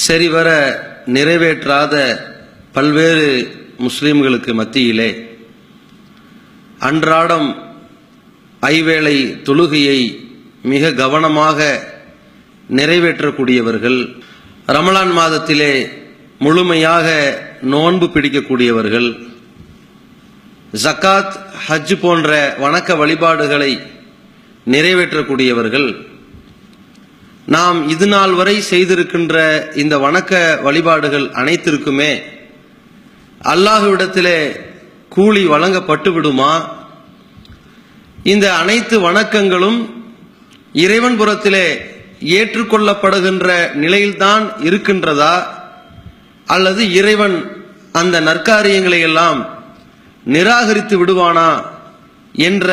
சரிவர நிறைவேற்றாத பல்வேறு முஸ்லிம்களுக்கு மத்தியிலே அன்றாடம் ஐவேளை தொழுகையை மிக கவனமாக நிறைவேற்றக்கூடியவர்கள், ரமலான் மாதத்திலே முழுமையாக நோன்பு பிடிக்கக்கூடியவர்கள், ஜக்காத், ஹஜ் போன்ற வணக்க வழிபாடுகளை நிறைவேற்றக்கூடியவர்கள், நாம் இதுநாள் வரை செய்திருக்கின்ற இந்த வணக்க வழிபாடுகள் அனைத்திற்குமே அல்லாஹ்விடத்திலே கூலி வழங்கப்பட்டு விடுமா? இந்த அனைத்து வணக்கங்களும் இறைவன் புறத்திலே ஏற்றுக்கொள்ளப்படுகின்ற நிலையில்தான் இருக்கின்றதா, அல்லது இறைவன் அந்த நற்காரியங்களை எல்லாம் நிராகரித்து விடுவானா என்ற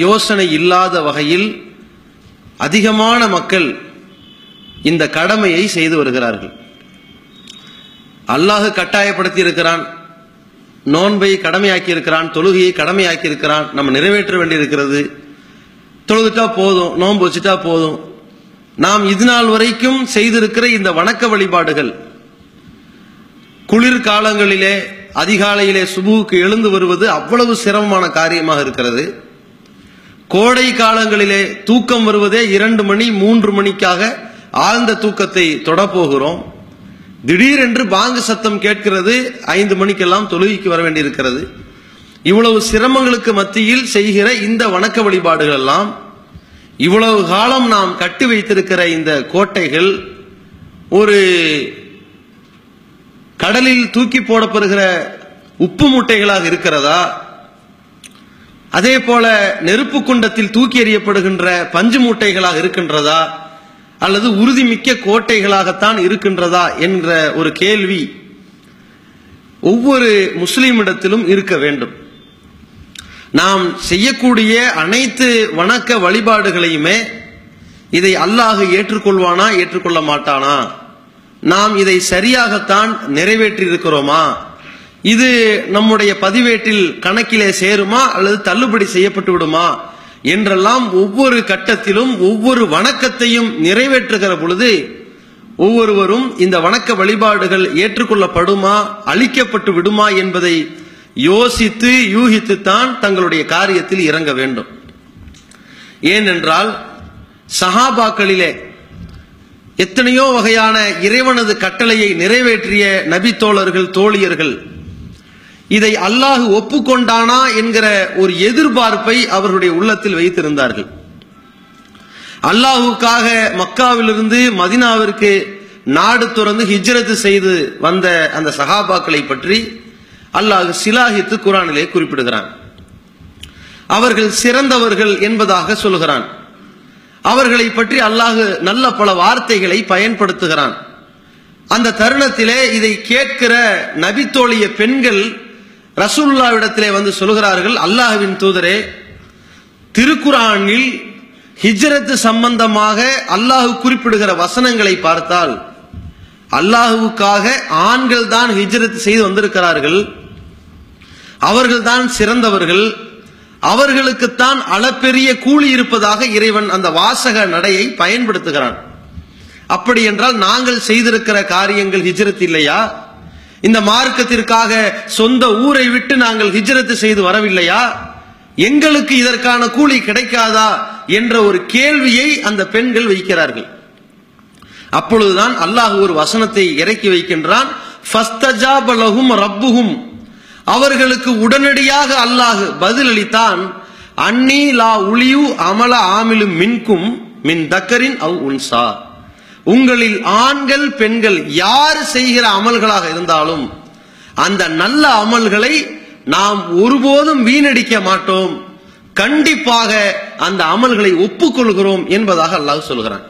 யோசனை இல்லாத வகையில் அதிகமான மக்கள் இந்த கடமையை செய்து வருகிறார்கள். அல்லாஹ் கட்டாயப்படுத்தி இருக்கிறான், நோன்பை கடமையாக்கி இருக்கிறான், தொழுகையை கடமையாக்கி இருக்கிறான், நம்ம நிறைவேற்ற வேண்டியிருக்கிறது. தொழுதுட்டா போதும், நோன்பு வச்சுட்டா போதும். நாம் இதுநாள் வரைக்கும் செய்திருக்கிற இந்த வணக்க வழிபாடுகள், குளிர்காலங்களிலே அதிகாலையிலே சுபுவுக்கு எழுந்து வருவது அவ்வளவு சிரமமான காரியமாக இருக்கிறது. கோடை காலங்களிலே தூக்கம் வருவதே 2 மணி 3 மணிக்காக ஆழ்ந்த தூக்கத்தை தொடப்போகிறோம். திடீரென்று பாங்கு சத்தம் கேட்கிறது, 5 மணிக்கெல்லாம் தொழுகைக்கு வர வேண்டியிருக்கிறது. இவ்வளவு சிரமங்களுக்கு மத்தியில் செய்கிற இந்த வணக்க வழிபாடுகள் எல்லாம், இவ்வளவு காலம் நாம் கட்டி வைத்திருக்கிற இந்த கோட்டைகள் ஒரு கடலில் தூக்கி போடப்படுகிற உப்பு மூட்டைகளாக இருக்கிறதா? அதே போல நெருப்பு குண்டத்தில் தூக்கி எறியப்படுகின்ற பஞ்சு மூட்டைகளாக இருக்கின்றதா, அல்லது உறுதிமிக்க கோட்டைகளாகத்தான் இருக்கின்றதா என்ற ஒரு கேள்வி ஒவ்வொரு முஸ்லிமிடத்திலும் இருக்க வேண்டும். நாம் செய்யக்கூடிய அனைத்து வணக்க வழிபாடுகளையுமே இதை அல்லாஹ் ஏற்றுக்கொள்வானா ஏற்றுக்கொள்ள மாட்டானா, நாம் இதை சரியாகத்தான் நிறைவேற்றி இருக்கிறோமா, இது நம்முடைய பதிவேட்டில் கணக்கிலே சேருமா அல்லது தள்ளுபடி செய்யப்பட்டு விடுமா என்றெல்லாம் ஒவ்வொரு கட்டத்திலும் ஒவ்வொரு வணக்கத்தையும் நிறைவேற்றுகிற பொழுது ஒவ்வொருவரும் இந்த வணக்க வழிபாடுகள் ஏற்றுக்கொள்ளப்படுமா அளிக்கப்பட்டு விடுமா என்பதை யோசித்து யூகித்துத்தான் தங்களுடைய காரியத்தில் இறங்க வேண்டும். ஏனென்றால் சஹாபாக்களிலே எத்தனையோ வகையான இறைவனது கட்டளையை நிறைவேற்றிய நபி தோழர்கள், தோழியர்கள் இதை அல்லாஹ் ஒப்புக்கொண்டானா என்கிற ஒரு எதிர்பார்ப்பை அவர்களுடைய உள்ளத்தில் வைத்திருந்தார்கள். அல்லாஹுக்காக மக்காவிலிருந்து மதினாவிற்கு நாடு துறந்து ஹிஜ்ரத் செய்து வந்த அந்த சஹாபாக்களை பற்றி அல்லாஹ் சிலாகித்து குர்ஆனிலே குறிப்பிடுகிறான். அவர்கள் சிறந்தவர்கள் என்பதாக சொல்கிறான். அவர்களை பற்றி அல்லாஹ் நல்ல பல வார்த்தைகளை பயன்படுத்துகிறான். அந்த தருணத்திலே இதை கேட்கிற நபித்தோழிய பெண்கள் ரசூலுல்லாஹ்விடத்திலே வந்து சொல்கிறார்கள், அல்லாஹ்வின் தூதரே, திருக்குர்ஆனில் ஹிஜ்ரத் சம்பந்தமாக அல்லாஹ் குறிப்பிடுகிற வசனங்களை பார்த்தால் அல்லாஹுக்காக ஆண்கள் தான் ஹிஜ்ரத் செய்து வந்திருக்கிறார்கள், அவர்கள்தான் சிறந்தவர்கள், அவர்களுக்குத்தான் அளப்பெரிய கூலி இருப்பதாக இறைவன் அந்த வாசக நடையை பயன்படுத்துகிறான். அப்படி என்றால் நாங்கள் செய்திருக்கிற காரியங்கள் ஹிஜ்ரத் இல்லையா? இந்த மார்க்கத்திற்காக சொந்த ஊரை விட்டு நாங்கள் ஹிஜ்ரத் செய்து வரவில்லையா? எங்களுக்கு இதற்கான கூலி கிடைக்காதா என்ற ஒரு கேள்வியை அந்த பெண்கள் வைக்கிறார்கள். அப்பொழுதுதான் அல்லாஹ் ஒரு வசனத்தை இறக்கி வைக்கின்றான். ஃபஸ்தஜாப லஹும் ரப்புஹும், அவர்களுக்கு உடனடியாக அல்லாஹ் பதிலளித்தான். அன்னி லா உலியு அமல ஆமிலும் மின்கும் மின் தக்கரின் அவ் உன்சா, உங்களில் ஆண்கள் பெண்கள் யார் செய்கிற அமல்களாக இருந்தாலும் அந்த நல்ல அமல்களை நாம் ஒருபோதும் வீணடிக்க மாட்டோம், கண்டிப்பாக அந்த அமல்களை ஒப்புக்கொள்கிறோம் என்பதாக அல்லாஹ் சொல்கிறான்.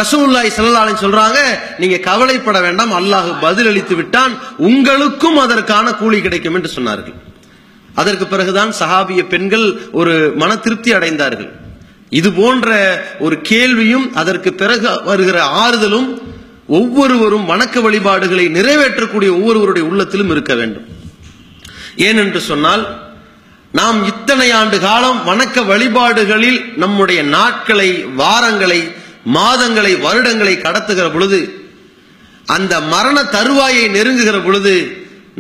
ரசூலுல்லாஹி ஸல்லல்லாஹு அலைஹி சொல்றாங்க, நீங்க கவலைப்பட வேண்டாம், அல்லாஹ் பதிலளித்து விட்டான், உங்களுக்கும் அதற்கான கூலி கிடைக்கும் என்று சொன்னார்கள். அதற்கு பிறகுதான் சஹாபிய பெண்கள் ஒரு மன திருப்தி அடைந்தார்கள். இது போன்ற ஒரு கேள்வியும் அதற்கு பிறகு வருகிற ஆறுதலும் ஒவ்வொருவரும் வணக்க வழிபாடுகளை நிறைவேற்றக்கூடிய ஒவ்வொருவருடைய உள்ளத்திலும் இருக்க வேண்டும். ஏனென்று சொன்னால், நாம் இத்தனை ஆண்டு காலம் வணக்க வழிபாடுகளில் நம்முடைய நாட்களை, வாரங்களை மாதங்களை வருடங்களை கடத்துகிற பொழுது, அந்த மரண தருவாயை நெருங்குகிற பொழுது,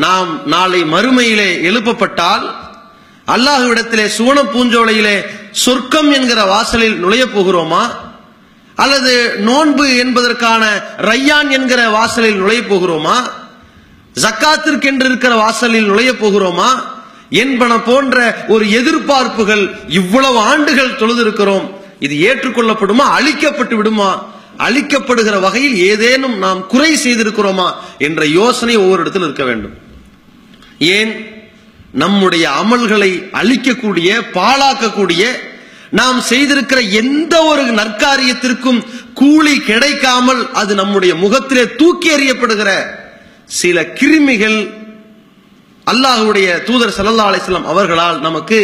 நாம் நாளை மறுமையிலே எழுப்பப்பட்டால் அல்லாஹ்விடத்திலே சுவன பூஞ்சோலையிலே சொர்க்கம் என்கிற வாசலில் நுழைய போகிறோமா, அல்லது நோன்பு என்பதற்கான ரையான் என்கிற வாசலில் நுழைய போகிறோமா, ஜக்காத்திற்கு என்று இருக்கிற வாசலில் நுழைய போகிறோமா என்பன போன்ற ஒரு எதிர்பார்ப்புகள். இவ்வளவு ஆண்டுகள் தொழுதிருக்கிறோம், இது ஏற்றுக்கொள்ளப்படுமா, அழிக்கப்பட்டு விடுமா, அழிக்கப்படுகிற வகையில் ஏதேனும் நாம் குறை செய்திருக்கிறோமா என்ற யோசனை ஒவ்வொரு இடத்தில் இருக்க வேண்டும். ஏன் நம்முடைய அமல்களை அழிக்கக்கூடிய, பாழாக்கக்கூடிய, நாம் செய்திருக்கிற எந்த ஒரு நற்காரியத்திற்கும் கூலி கிடைக்காமல் அது நம்முடைய முகத்திலே தூக்கி எறியப்படுகிற சில கிருமிகள் அல்லாஹ்வுடைய தூதர் ஸல்லல்லாஹு அலைஹி வஸல்லம் அவர்களால் நமக்கு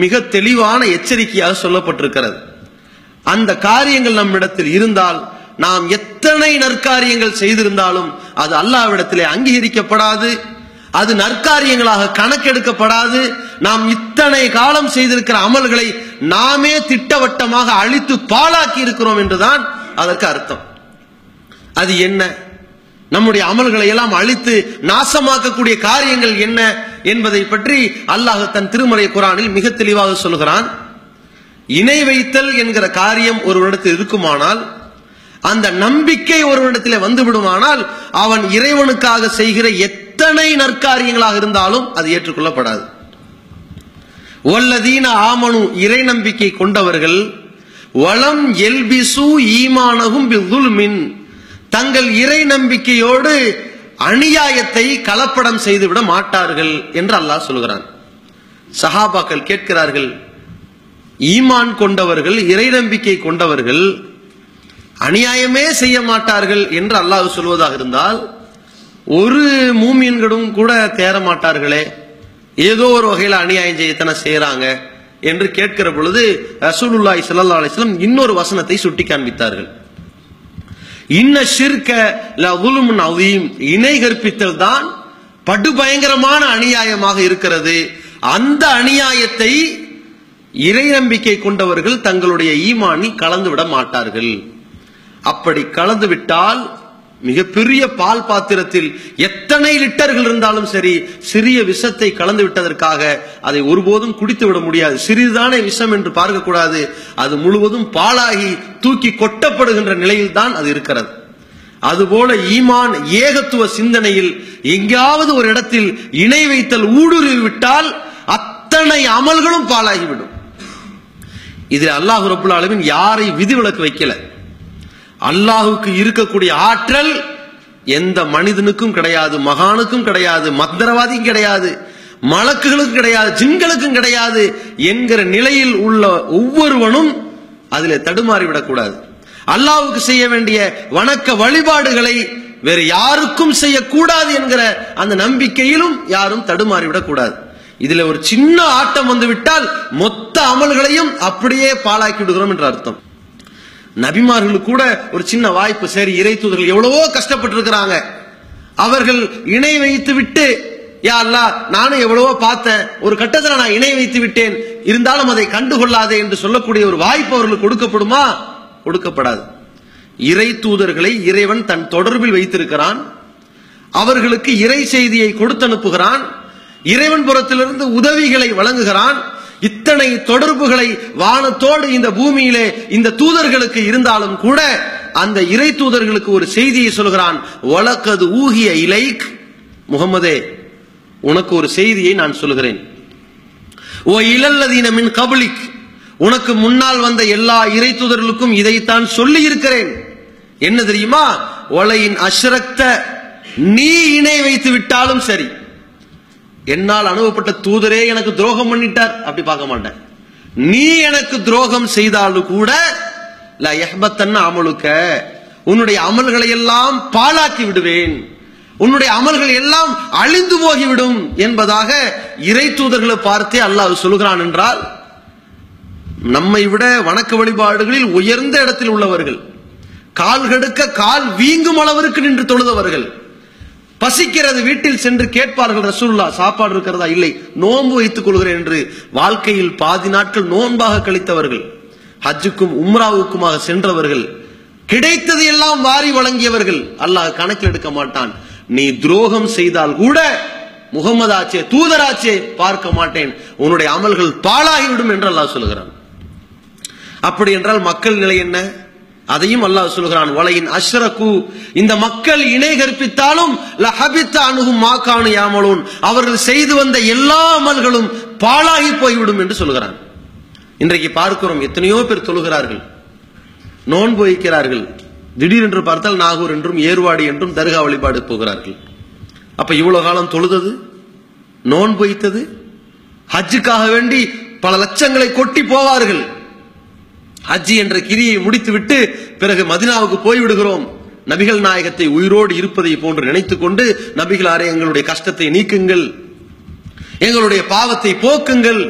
மிக தெளிவான எச்சரிக்கையாக சொல்லப்பட்டிருக்கிறது. அந்த காரியங்கள் நம்மிடத்தில் இருந்தால், நாம் எத்தனை நற்காரியங்கள் செய்திருந்தாலும் அது அல்லாஹ்விடத்திலே அங்கீகரிக்கப்படாது, அது நற்காரியங்களாக கணக்கெடுக்கப்படாது. நாம் இத்தனை காலம் செய்திருக்கிற அமல்களை நாமே திட்டவட்டமாக அழித்து பாழாக்கி இருக்கிறோம் என்றுதான் அதற்கு அர்த்தம். அது என்ன? நம்முடைய அமல்களை எல்லாம் அழித்து நாசமாக்கக்கூடிய காரியங்கள் என்ன என்பதை பற்றி அல்லாஹ் தன் திருமறை குர்ஆனில் மிக தெளிவாக சொல்கிறான். இணை வைத்தல் என்கிற காரியம் ஒருவரிடத்தில் இருக்குமானால், அந்த நம்பிக்கை ஒருவரிடத்தில் வந்து விடுமானால், அவன் இறைவனுக்காக செய்கிற எத்தனை நற்காரியங்களாக இருந்தாலும் அது ஏற்றுக்கொள்ளப்படாது. வல்லதீன ஆமனு, இறை நம்பிக்கை கொண்டவர்கள், வலம் எல்பிசு ஈமானஹும் பிதுல்மின், தங்கள் இறை நம்பிக்கையோடு அநியாயத்தை கலப்படம் செய்துவிட மாட்டார்கள் என்று அல்லாஹ் சொல்கிறான். சஹாபாக்கள் கேட்கிறார்கள், ஈமான் கொண்டவர்கள், இறை நம்பிக்கை கொண்டவர்கள் அநியாயமே செய்ய மாட்டார்கள் என்று அல்லாஹ் சொல்வதாக இருந்தால், ஒரு மூமின்களும் கூட தேர மாட்டார்களே, ஏதோ ஒரு வகையில் அநியாயம் செய்யத்தான செய்யறாங்க என்று கேட்கிற பொழுது ரசூலுல்லாஹி ஸல்லல்லாஹு அலைஹி வஸல்லம் இன்னொரு வசனத்தை சுட்டி காண்பித்தார்கள். இன்ன ஷிர்க லதுல்முன் அதீம், இணை கற்பித்தல் தான் படுபயங்கரமான அநியாயமாக இருக்கிறது. அந்த அநியாயத்தை இறை நம்பிக்கை கொண்டவர்கள் தங்களுடைய ஈமானில் கலந்துவிட மாட்டார்கள். அப்படி கலந்துவிட்டால் மிகப்பெரிய பால் பாத்திரத்தில் எத்தனை லிட்டர்கள் இருந்தாலும் சரி, சிறிய விஷத்தை கலந்து விட்டதற்காக அதை ஒருபோதும் குடித்து விட முடியாது. சிறிதானே விஷம் என்று பார்க்கக்கூடாது, அது முழுவதும் பாலாகி தூக்கி கொட்டப்படுகின்ற நிலையில் தான் அது இருக்கிறது. அதுபோல ஈமான் ஏகத்துவ சிந்தனையில் எங்காவது ஒரு இடத்தில் இணை வைத்தல் ஊடுருவி விட்டால் அத்தனை அமல்களும் பாலாகிவிடும். இதில் அல்லாஹ் ரப்புல் ஆலமீன் யாரை விதிவிலக்கு வைக்கல. அல்லாஹுக்கு இருக்கக்கூடிய ஆற்றல் எந்த மனிதனுக்கும் கிடையாது, மகானுக்கும் கிடையாது, மந்திரவாதிக்கும் கிடையாது, மலக்குகளுக்கும் கிடையாது, ஜின்களுக்கும் கிடையாது என்கிற நிலையில் உள்ள ஒவ்வொருவனும் அதிலே தடுமாறிவிடக் கூடாது. அல்லாஹ்வுக்கு செய்ய வேண்டிய வணக்க வழிபாடுகளை வேறு யாருக்கும் செய்யக்கூடாது என்கிற அந்த நம்பிக்கையிலும் யாரும் தடுமாறிவிடக் கூடாது. இதுல ஒரு சின்ன ஆட்டம் வந்து விட்டால் மொத்த அமல்களையும் அப்படியே பாழாக்கி விடுகிறோம் என்ற அர்த்தம். நபிமார்களுக்கு கூட ஒரு சின்ன வாய்ப்பு, சரி இறை தூதர்கள் எவ்வளவோ கஷ்டப்பட்டு இருக்கிறாங்க, அவர்கள் இணை வைத்து விட்டு, யா அல்லாஹ் நானும் எவ்வளவோ பார்த்தேன், ஒரு கட்டத்தில் நான் இணை வைத்து விட்டேன், இருந்தாலும் அதை கண்டுகொள்ளாதே என்று சொல்லக்கூடிய ஒரு வாய்ப்பு அவர்களுக்கு கொடுக்கப்படுமா? கொடுக்கப்படாது. இறை தூதர்களை இறைவன் தன் தொடர்பில் வைத்திருக்கிறான், அவர்களுக்கு இறை செய்தியை கொடுத்து அனுப்புகிறான், இறைவன் புறத்திலிருந்து உதவிகளை வழங்குகிறான். இத்தனை தொடர்புகளை வானத்தோடு இந்த பூமியிலே இந்த தூதர்களுக்கு இருந்தாலும் கூட அந்த இறை தூதர்களுக்கு ஒரு செய்தியை சொல்கிறான். வலக்கது ஊகிய இலைக், முகமதே உனக்கு ஒரு செய்தியை நான் சொல்கிறேன். ஓ இலல்லதீன மின் கபலிக், உனக்கு முன்னால் வந்த எல்லா இறை தூதர்களுக்கும் இதைத்தான் சொல்லி இருக்கிறேன். என்ன தெரியுமா? ஒலையின் அஷ்ரக்த, நீ இணை வைத்து விட்டாலும் சரி, என்னால் அனுப்பப்பட்ட தூதரே எனக்கு துரோகம் பண்ணிட்டார் அப்படி பார்க்க மாட்டேன். நீ எனக்கு துரோகம் செய்தாலும் கூட லா யஹ்பத்தன்ன அமலுக்க, உன்னுடைய அமல்களை எல்லாம் பாழாக்கி விடுவேன், உன்னுடைய அமல்கள் எல்லாம் அழிந்து போகிவிடும் என்பதாக இறை தூதர்களை பார்த்தே அல்லாஹ் சொல்கிறான். என்றால் நம்மை விட வணக்க வழிபாடுகளில் உயர்ந்த இடத்தில் உள்ளவர்கள், கால் கெடுக்க கால் வீங்கும் அளவிற்கு நின்று தொழுதவர்கள், பசிக்கிறது வீட்டில் சென்று கேட்பார்கள், ரசூலுல்லாஹ் சாப்பாடு இருக்கிறதா? இல்லை, நோன்பு வைத்துக் கொள்கிறேன் என்று வாழ்க்கையில் பாதி நாட்கள் நோன்பாக கழித்தவர்கள், ஹஜ்ஜுக்கும் உம்ராவுக்குமாக சென்றவர்கள், கிடைத்தது எல்லாம் வாரி வழங்கியவர்கள். அல்லாஹ் கணக்கில் எடுக்க மாட்டான். நீ துரோகம் செய்தால் கூட முகமதாச்சே தூதராச்சே பார்க்க மாட்டேன், உன்னுடைய அமல்கள் பாழாகிவிடும் என்று அல்லாஹ் சொல்கிறான். அப்படி என்றால் மக்கள் நிலை என்ன? அதையும் அல்லாஹ் சொல்கிறான், வலையின் அஷ்ரகு, இந்த மக்கள் இணை கற்பித்தாலும் லஹபித்த அனுகும் மாகானு யாமலூன், அவர்கள் செய்து வந்த எல்லா அமல்களும் பாழாகி போய்விடும் என்று சொல்கிறான். இன்றைக்கு பார்க்கிறோம், எத்தனையோ பேர் தொழுகிறார்கள், நோன்பு வைக்கிறார்கள், திடீரென்று பார்த்தால் நாகூர் என்றும் ஏர்வாடி என்றும் தர்கா வழிபாடு போகிறார்கள். அப்ப இவ்வளவு காலம் தொழுதது, நோன்பு வைத்தது, ஹஜ்ஜுக்காக வேண்டி பல லட்சங்களை கொட்டி போவார்கள். ஹஜ்ஜி என்ற கிரியை முடித்துவிட்டு பிறகு மதினாவுக்கு போய்விடுகிறோம். நபிகள் நாயகத்தை உயிரோடு இருப்பதை போன்று நினைத்துக் கொண்டு, நபிகளாரே எங்களுடைய கஷ்டத்தை நீக்குங்கள், எங்களுடைய பாவத்தை போக்குங்கள்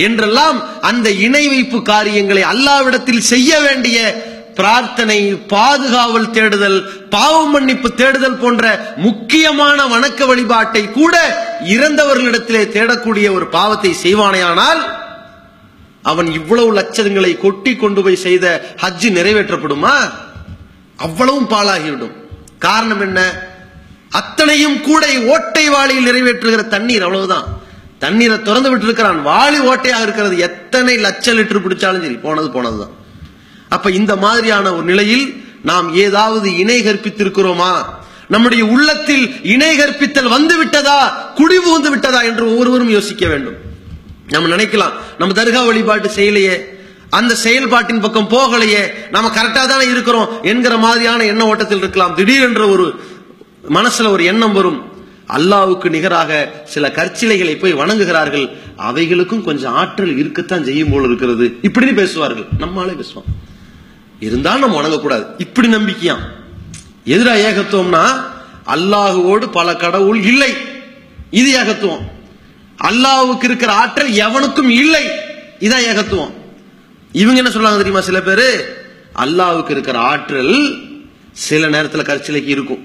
என்றெல்லாம் அந்த இணை வைப்பு காரியங்களை அல்லாஹ்விடத்தில் செய்ய வேண்டிய பிரார்த்தனை, பாதுகாவல் தேடுதல், பாவ மன்னிப்பு தேடுதல் போன்ற முக்கியமான வணக்க வழிபாட்டை கூட இறந்தவர்களிடத்திலே தேடக்கூடிய ஒரு பாவத்தை செய்வானேயானால் அவன் இவ்வளவு லட்சங்களை கொட்டி கொண்டு போய் செய்த ஹஜ்ஜு நிறைவேற்றப்படுமா? அவ்வளவும் பாழாகிவிடும். காரணம் என்ன? அத்தனையும் கூட ஓட்டை வாளியில் நிறைவேற்றுகிற தண்ணீர், அவ்வளவுதான். தண்ணீரை திறந்து விட்டு இருக்கிறான், வாளி ஓட்டையாக இருக்கிறது. எத்தனை லட்சம் லிட்டர் பிடிச்சாலும் சரி, போனதுதான். அப்ப இந்த மாதிரியான ஒரு நிலையில் நாம் ஏதாவது இணை கற்பித்திருக்கிறோமா? நம்முடைய உள்ளத்தில் இணை கற்பித்தல் வந்து விட்டதா, குடிபு வந்து விட்டதா என்று ஒவ்வொருவரும் யோசிக்க வேண்டும். நம்ம நினைக்கலாம், நம்ம தர்கா வழிபாட்டு செய்யலையே, அந்த செயல்பாட்டின் பக்கம் போகலையே, நம்ம கரெக்டா தானே இருக்கிறோம் என்கிற மாதிரியான எண்ண ஓட்டத்தில் இருக்கலாம். திடீரென்ற ஒரு மனசுல ஒரு எண்ணம் வரும், அல்லாஹ்வுக்கு நிகராக சில கற்சிலைகளை போய் வணங்குகிறார்கள், அவைகளுக்கும் கொஞ்சம் ஆற்றல் இருக்கத்தான் செய்யும் போல இருக்கிறது, இப்படின்னு பேசுவார்கள். நம்மளாலே பேசுவோம், இருந்தாலும் நம்ம வணங்கக்கூடாது, இப்படி நம்பிக்கையாம். எதிரா ஏகத்துவம்னா அல்லாஹுவோடு பல கடவுள் இல்லை, இது ஏகத்துவம். அல்லாஹ்வுக்கு இருக்கிற ஆற்றல் எவனுக்கும் இல்லை, இதான் ஏகத்துவம். இவங்க என்ன சொல்றாங்க தெரியுமா? சில பேரு அல்லாஹ்வுக்கு இருக்கிற ஆற்றல் சில நேரத்தில் கற்சிலைக்கு இருக்கும்,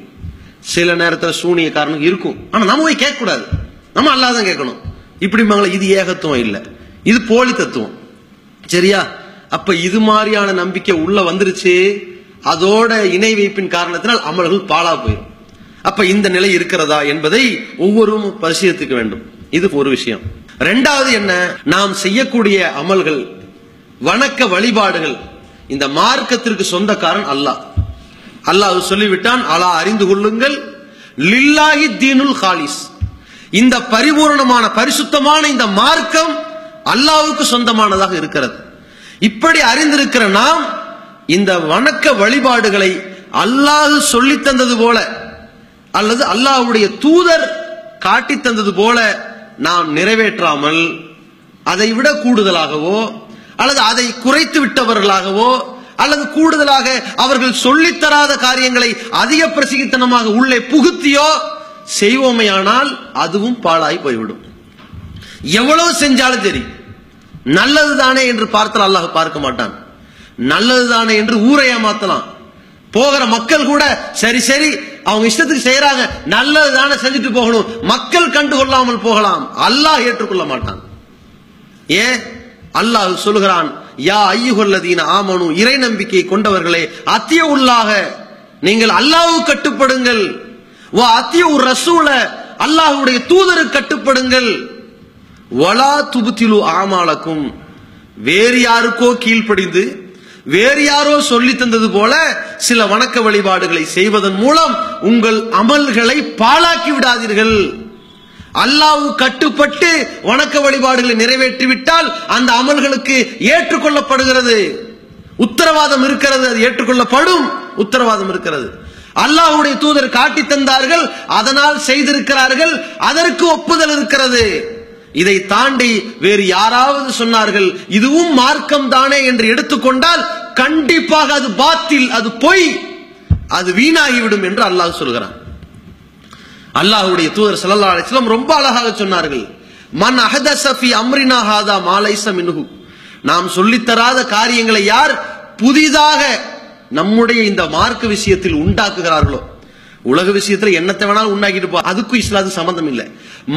சில நேரத்தில் சூனியக்காரனுக்கு இருக்கும், ஆனா நம்ம போய் கேட்க கூடாது, நம்ம அல்லாஹ் தான் கேட்கணும், இப்படி இது ஏகத்துவம் இல்லை, இது போலி தத்துவம். சரியா? அப்ப இது மாதிரியான நம்பிக்கை உள்ள வந்துருச்சு, அதோட இணை வைப்பின் காரணத்தினால் அமல்கள் பாழா போயிடும். அப்ப இந்த நிலை இருக்கிறதா என்பதை ஒவ்வொருவரும் பரிசீலித்துக்க வேண்டும். இது ஒரு விஷயம். இரண்டாவது என்ன? நாம் செய்யக்கூடிய அமல்கள், வணக்க வழிபாடுகள், இந்த மார்க்கத்திற்கு சொந்தக்காரன் அல்லாஹ். அல்லாஹ் சொல்லிவிட்டான், அலா அறிந்து கொள்ளுங்கள், லில்லாஹி தீனுல் ஹாலிஸ், இந்த பரிபூர்ணமான பரிசுத்தமான இந்த மார்க்கம் அல்லாஹ்வுக்கு சொந்தமானதாக இருக்கிறது. இப்படி அறிந்திருக்கிற நாம் இந்த வணக்க வழிபாடுகளை அல்லாஹ் சொல்லி தந்தது போல அல்லது அல்லாஹ்வுடைய தூதர் காட்டி தந்தது போல நாம் நிறைவேற்றாமல் அதை விட கூடுதலாகவோ அல்லது அதை குறைத்து விட்டவர்களாகவோ அல்லது கூடுதலாக அவர்கள் சொல்லித்தராத காரியங்களை அதிக பிரசித்தனமாக உள்ளே புகுத்தியோ செய்வோமையானால் அதுவும் பாழாய் போய்விடும். எவ்வளவு செஞ்சாலும் சரி, நல்லதுதானே என்று பார்த்தால் அல்லாஹ் பார்க்க மாட்டான். நல்லதுதானே என்று ஊரை ஏமாத்தலாம். போகிற மக்கள் கூட சரி சரி அவங்க இஷ்டத்துக்கு செய்யறாங்க, நல்லதுதானே செஞ்சுட்டு போகணும், மக்கள் கண்டுகொள்ளாமல் போகலாம், அல்லாஹ் ஏற்றுக்கொள்ள மாட்டான். ஏன்? அல்லாஹ் சொல்லுகிறான், யா ஐயுஹல்லதீன ஆமனு, இறை நம்பிக்கை கொண்டவர்களே, அத்தியுல்லாஹ, நீங்கள் அல்லாஹ்வுக்கு கட்டுப்படுங்கள், வ அத்தியு ரசூல, அல்லாஹ்வுடைய தூதருக்கு கட்டுப்படுங்கள், வலா துப்திலு ஆமாலக்கும், வேறு யாருக்கோ கீழ்ப்படிந்து வேறு யாரோ சொல்லி தந்தது போல சில வணக்க வழிபாடுகளை செய்வதன் மூலம் உங்கள் அமல்களை பாழாக்கி விடாதீர்கள். அல்லாஹ் கட்டுப்பட்டு வணக்க வழிபாடுகளை நிறைவேற்றிவிட்டால் அந்த அமல்களுக்கு ஏற்றுக்கொள்ளப்படுகிறது, உத்தரவாதம் இருக்கிறது, அது ஏற்றுக்கொள்ளப்படும் உத்தரவாதம் இருக்கிறது. அல்லாஹ்வுடைய தூதர் காட்டி தந்தார்கள், அதனால் செய்திருக்கிறார்கள், அதற்கு ஒப்புதல் இருக்கிறது. இதை தாண்டி வேறு யாராவது சொன்னார்கள் இதுவும் மார்க்கம் தானே என்று எடுத்துக்கொண்டால் கண்டிப்பாக அது பாத்தில், அது பொய், அது வீணாகிவிடும் என்று அல்லாஹ் சொல்கிறான். அல்லாஹ்வுடைய தூதர் ஸல்லல்லாஹு அலைஹி வஸல்லம் ரொம்ப அழகாக சொன்னார்கள், மன் அஹதஸ ஃபீ அம்ரினா ஹாதா மா லைஸ மின்ஹு, நாம் சொல்லித்தராத காரியங்களை யார் புதிதாக நம்முடைய இந்த மார்க்க விஷயத்தில் உண்டாக்குகிறார்களோ, உலக விஷயத்துல என்னத்தை வேணாலும் உண்டாக்கிட்டு போ, அதுக்கும் இஸ்லாத்துக்கு சம்பந்தம் இல்லை.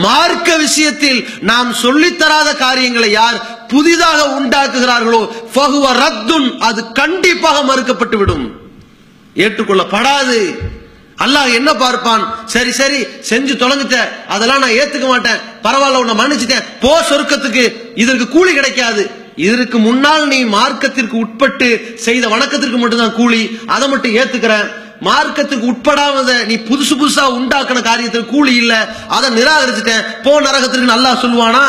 மார்க்க விஷயத்தில் நாம் சொல்லித்தராத காரியங்களை யார் புதிதாக உண்டாக்குகிறார்களோ ஃபஹுவ ரத்துன், அது கண்டிப்பாக மறுக்கப்பட்டு விடும். ஏற்றுக்கொள்ளப்படாது. அல்லாஹ் என்ன பார்ப்பான்? சரி சரி செஞ்சு தொலைஞ்சிட்ட, அதெல்லாம் நான் ஏத்துக்க மாட்டேன், பரவாயில்ல உன்னை மன்னிச்சிட்டேன், போ சொர்க்கத்துக்கு, இதற்கு கூலி கிடைக்காது. இதற்கு முன்னால் நீ மார்க்கத்திற்கு உட்பட்டு செய்த வணக்கத்திற்கு மட்டும்தான் கூலி, அதை மட்டும் ஏத்துக்கிறேன். மார்க்கத்துக்கு உட்படாத நீ புதுசு புதுசா உண்டாக்கின காரியத்துக்கு கூலி இல்ல, அதை நிராகரிச்சுட்டேன், போ நரகத்திற்கு. அல்லாஹ் சொல்லுவானா?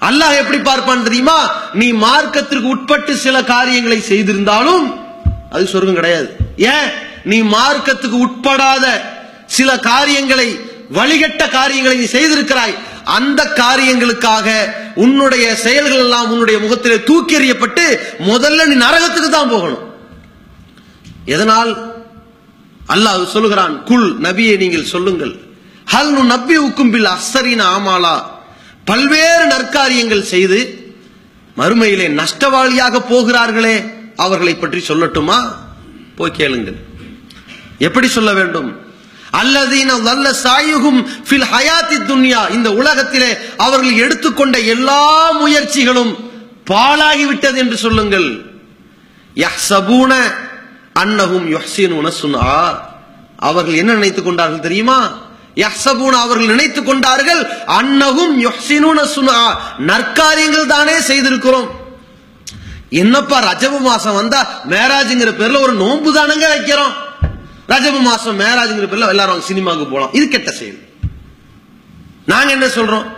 அல்லாஹ் எப்படி பார்ப்பான் தெரியுமா? நீ மார்க்கத்திற்கு உட்பட்டு சில காரியங்களை செய்திருந்தாலும் அது சொர்க்கம் கிடையாது. ஏன்? நீ மார்க்கத்துக்கு உட்படாத சில காரியங்களை, வழிகட்ட காரியங்களை நீ செய்திருக்கிறாய். அந்த காரியங்களுக்காக உன்னுடைய செயல்கள் எல்லாம் உன்னுடைய முகத்திலே தூக்கி எறியப்பட்டு முதல்ல நீ நரகத்துக்கு தான் போகணும். எதனால்? அல்லாஹ் சொல்லுகிறான், குல் நபியே நீங்கள் சொல்லுங்கள், ஹல் நுநப்பியுக்கும் பில் அக்ஸரீன ஆமாலா, பல்வேறு நற்காரியங்கள் செய்து மறுமையிலே நஷ்டவாளியாக போகிறார்களே அவர்களை பற்றி சொல்லட்டுமா? போய் கேளுங்கள். எப்படி சொல்ல வேண்டும்? அல்லதீன ضل سعيهم في الحياة الدنيا, இந்த உலகத்திலே அவர்கள் எடுத்துக்கொண்ட எல்லா முயற்சிகளும் பாழாகிவிட்டது என்று சொல்லுங்கள். யஹ்சபூன அன்னஹும் யுஹ்சினூன சுன்ஆ, அவர்கள் என்ன நினைத்துக் கொண்டார்கள் தெரியுமா? யஹ்சபூன, அவர்கள் நினைத்துக் கொண்டார்கள், அன்னஹும் யுஹ்சினூன சுன்ஆ, நற்காரியங்கள் தானே செய்திருக்கிறோம். என்னப்பா ரஜபு மாசம் வந்தா மேராஜ்ங்கிற பேர்ல ஒரு நோன்பு தானங்க வைக்கிறோம், ரஜபு மாசம் மேராஜ்ங்கிற பேர்ல எல்லாரும் சினிமாவுக்கு போலாம், இது கெட்ட செயல். நாங்க என்ன சொல்றோம்?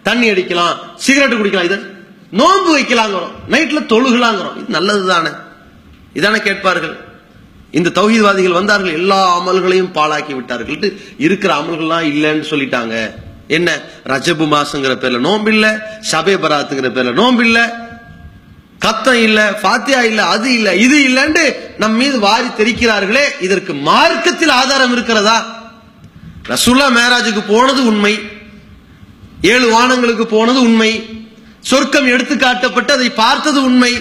தண்ணி அடிக்கலாம், சிகரெட் குடிக்கலாம், இது நோன்பு வைக்கலாங்கிறோம், நைட்ல தொழுகலாங்கிறோம், இது நல்லது தானே? இதானே கேட்பார்கள். இந்த தௌஹீத்வாதிகள் வந்தார்கள், எல்லா அமல்களையும் பாழாக்கி விட்டார்கள், இருக்கிற அமல்கள்லாம் இல்லைன்னு சொல்லிட்டாங்க. என்ன? ரஜபு மாசங்கிற பேர்ல நோன்பு இல்ல, ஷபே பராத்துங்கிற பேர்ல நோன்பு இல்ல, கத்தம் இல்ல, ஃபாத்தியா இல்ல, அது இல்ல, இது இல்லன்னு நம் மீது வாரி தெரிக்கிறார்களே, இதற்கு மார்க்கத்தில் ஆதாரம் இருக்கிறதா? ரசூலுல்லாஹ் மேராஜுக்கு போனது உண்மை, 7 வானங்களுக்கு போனது உண்மை, சொர்க்கம் எடுத்து காட்டப்பட்டு அதை பார்த்தது உண்மை,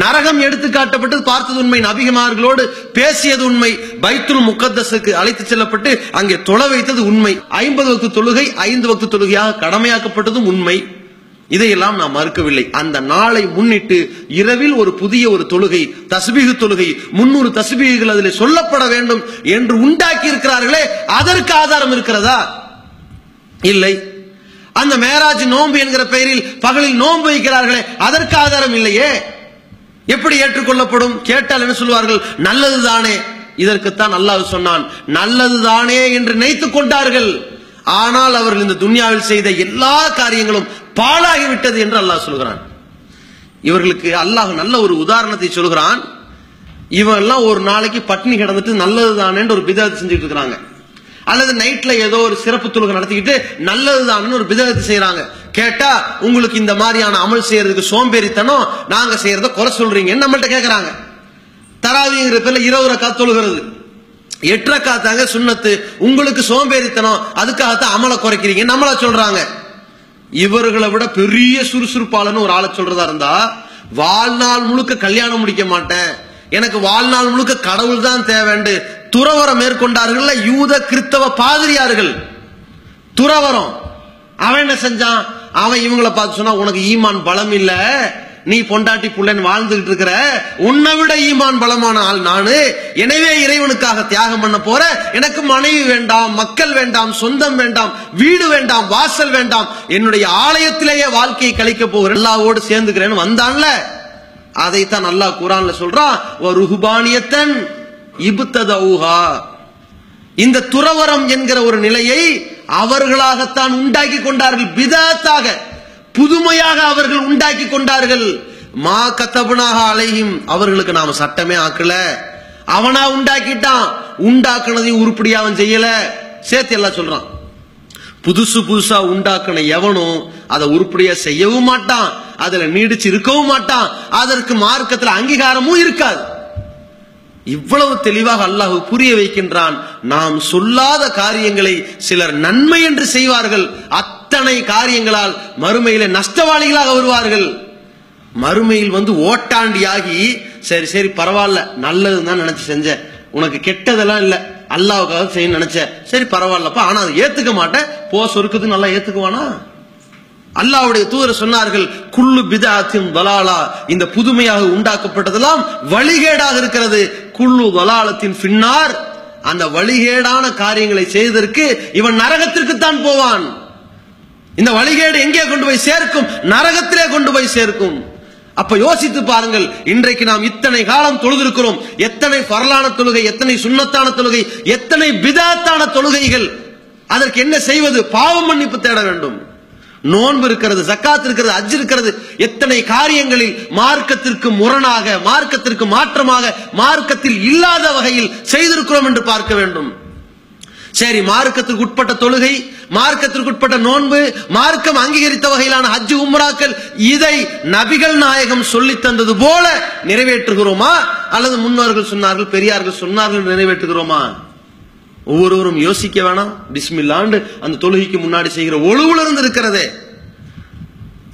நரகம் எடுத்து காட்டப்பட்டு பார்த்தது உண்மை, நபிமார்களோடு பேசியது உண்மை, பைத்துல் முகத்தஸுக்கு அழைத்து செல்லப்பட்டு அங்கே தொழ வைத்தது உண்மை, 50 வக்து தொழுகை 5 வக்து தொழுகையாக கடமையாக்கப்பட்டதும் உண்மை. இதையெல்லாம் நாம் மறுக்கவில்லை. அந்த நாளை முன்னிட்டு இரவில் ஒரு புதிய ஒரு தொழுகை, தஸ்பீஹ் தொழுகை, 300 தஸ்பீஹ்கள் அதில் சொல்லப்பட வேண்டும் என்று உண்டாக்கி இருக்கிறார்களே, அதற்கு ஆதாரம் இருக்கிறதா? இல்லை. அந்த மேராஜ் நோன்பு என்கிற பெயரில் பகலில் நோன்பு வைக்கிறார்களே, அதற்கு ஆதாரம் இல்லையே. எப்படி ஏற்றுக்கொள்ளப்படும்? கேட்டால் என்ன சொல்வார்கள்? நல்லதுதானே. இதற்குத்தான் அல்லாஹ் சொன்னான், நல்லதுதானே என்று நினைத்துக் கொண்டார்கள். ஆனால் அவர்கள் இந்த துன்யாவில் செய்த எல்லா காரியங்களும் பாழாகிவிட்டது என்று அல்லாஹ் சொல்கிறான். இவர்களுக்கு அல்லாஹ் நல்ல ஒரு உதாரணத்தை சொல்கிறான். இவன் எல்லாம் ஒரு நாளைக்கு பட்டினி கிடந்துட்டு நல்லதுதானே ஒரு பிதஅத் செஞ்சுட்டு இருக்கிறாங்க, அல்லது நைட்ல ஏதோ ஒரு சிறப்பு தொழுகை நடத்திக்கிட்டு நல்லதுதானே ஒரு பிதஅத் செய்யறாங்க. கேட்டா உங்களுக்கு இந்த மாதிரியான அமல் செய்யறதுக்கு சோம்பேறித்தனம், நாங்க செய்யறத குறை சொல்றீங்கன்னு நம்மள்ட்ட கேட்கறாங்க. தராவிங்கிற பேர்ல 20 ரக்காத் தொழுகிறது, 8 ரக்காத்தாங்க சுன்னத்து, உங்களுக்கு சோம்பேறித்தனம், அதுக்காகத்தான் அமலை குறைக்கிறீங்க நம்மள சொல்றாங்க. இவர்களை விட பெரிய சுறுசுறுப்பாளன்னு ஒரு ஆளை சொல்றதா இருந்தா, வாழ்நாள் முழுக்க கல்யாணம் முடிக்க மாட்டேன், எனக்கு வாழ்நாள் முழுக்க கடவுள் தான் தேவைண்டு துறவரம் மேற்கொண்டார்கள் யூத கிறிஸ்தவ பாதிரியார்கள். துறவரம். அவன் என்ன செஞ்சான்? அவன் இவங்களை பார்த்து சொன்னா, உனக்கு ஈமான் பலம் இல்ல, நீ பொண்டாட்டி புள்ளன்னு வாழ்ந்துகிட்டு இருக்கிற, உன்னை விட ஈமான் பலமான ஆள் நானு, எனவே இறைவனுக்காக தியாகம் பண்ண போற, எனக்கு மனைவி வேண்டாம், மக்கள் வேண்டாம், சொந்தம் வேண்டாம், வீடு வேண்டாம், வாசல் வேண்டாம், என்னுடைய ஆலயத்திலேயே வாழ்க்கையை கழிக்க போகிறேன், அல்லாஹ்வோடு சேர்ந்துக்கிறேன்னு வந்தான்ல. அதைத்தான் அல்லாஹ் குர்ஆன்ல சொல்றான், வருஹுபானியத்தன் இப்ததஊஹா, இந்த துறவரம் என்கிற ஒரு நிலையை அவர்களாகத்தான் உண்டாக்கி கொண்டார்கள், பிதஅத்தாக புதுமையாக அவர்கள் உண்டாக்கி கொண்டார்கள். மா கதபனாஹ அலைஹிம், அவர்களுக்கு நாம சட்டமே ஆக்கல, அவனா உண்டாக்கிட்டான், உண்டாக்குனதையும் உருப்படியா அவன் செய்யல. சேர்த்து எல்லாம் சொல்றான், புதுசு புதுசா உண்டாக்குன எவனும் அதை உருப்படியா செய்யவும் மாட்டான், அதுல நீடிச்சு இருக்கவும் மாட்டான், அதற்கு மார்க்கத்துல அங்கீகாரமும் இருக்காது. இவ்வளவு தெளிவாக அல்லாஹ் புரிய வைக்கின்றான். நாம் சொல்லாத காரியங்களை சிலர் நன்மை என்று செய்வார்கள், அத்தனை காரியங்களால் மறுமையில நஷ்டவாளிகளாக வருவார்கள். மறுமையில் ஓட்டாண்டியாகி, சரி சரி பரவாயில்ல, நல்லதுதான் நினைச்சு செஞ்ச, உனக்கு கெட்டதெல்லாம் இல்ல, அல்லாஹ்வுக்காக செய்ய நினைச்ச, சரி பரவாயில்லப்பா, ஆனா அதை ஏத்துக்க மாட்டேன், போ சொர்க்கத்துக்கு நல்லா ஏத்துக்குவானா? அல்லாஹ்வுடைய தூதர் சொன்னார்கள், குல்லு பிதஅத்தின் தலாலா, இந்த புதுமையாக உண்டாக்கப்பட்டதெல்லாம் வழிகேடாக இருக்கிறது, குல்லு தலாலத்தின் பின்னார், அந்த வழிகேடான காரியங்களை செய்ததற்கு இவன் நரகத்திற்குத்தான் போவான். இந்த வழிகேடு எங்கே கொண்டு போய் சேர்க்கும்? நரகத்திலே கொண்டு போய் சேர்க்கும். அப்ப யோசித்து பாருங்கள், இன்றைக்கு நாம் இத்தனை காலம் தொழுதிருக்கிறோம். எத்தனை ஃபர்லான தொழுகை, எத்தனை சுன்னத்தான தொழுகை, எத்தனை பிதாத்தான தொழுகைகள். அதற்கு என்ன செய்வது? பாவ மன்னிப்பு தேட வேண்டும். நோன்பு இருக்கிறது, ஜக்காத் இருக்கிறது, ஹஜ் இருக்கிறது. எத்தனை காரியங்களில் மார்க்கத்திற்கு முரணாக, மார்க்கத்திற்கு மாற்றமாக, மார்க்கத்தில் இல்லாத வகையில் செய்திருக்கிறோம் என்று பார்க்க வேண்டும். சரி, மார்க்கத்திற்கு உட்பட்ட தொழுகை, மார்க்கத்திற்கு உட்பட்ட நோன்பு, மார்க்கம் அங்கீகரித்த வகையிலான ஹஜ் உம்ராக்கள், இதை நபிகள் நாயகம் சொல்லி தந்தது போல நிறைவேற்றுகிறோமா, அல்லது முன்னோர்கள் சொன்னார்கள், பெரியார்கள் சொன்னார்கள் நிறைவேற்றுகிறோமா? ஒவ்வொருவரும் யோசிக்க வேணாம். பிஸ்மில்லாண்டு அந்த தொழுகைக்கு முன்னாடி செய்கிற ஒழுவுல இருந்து இருக்கிறதே,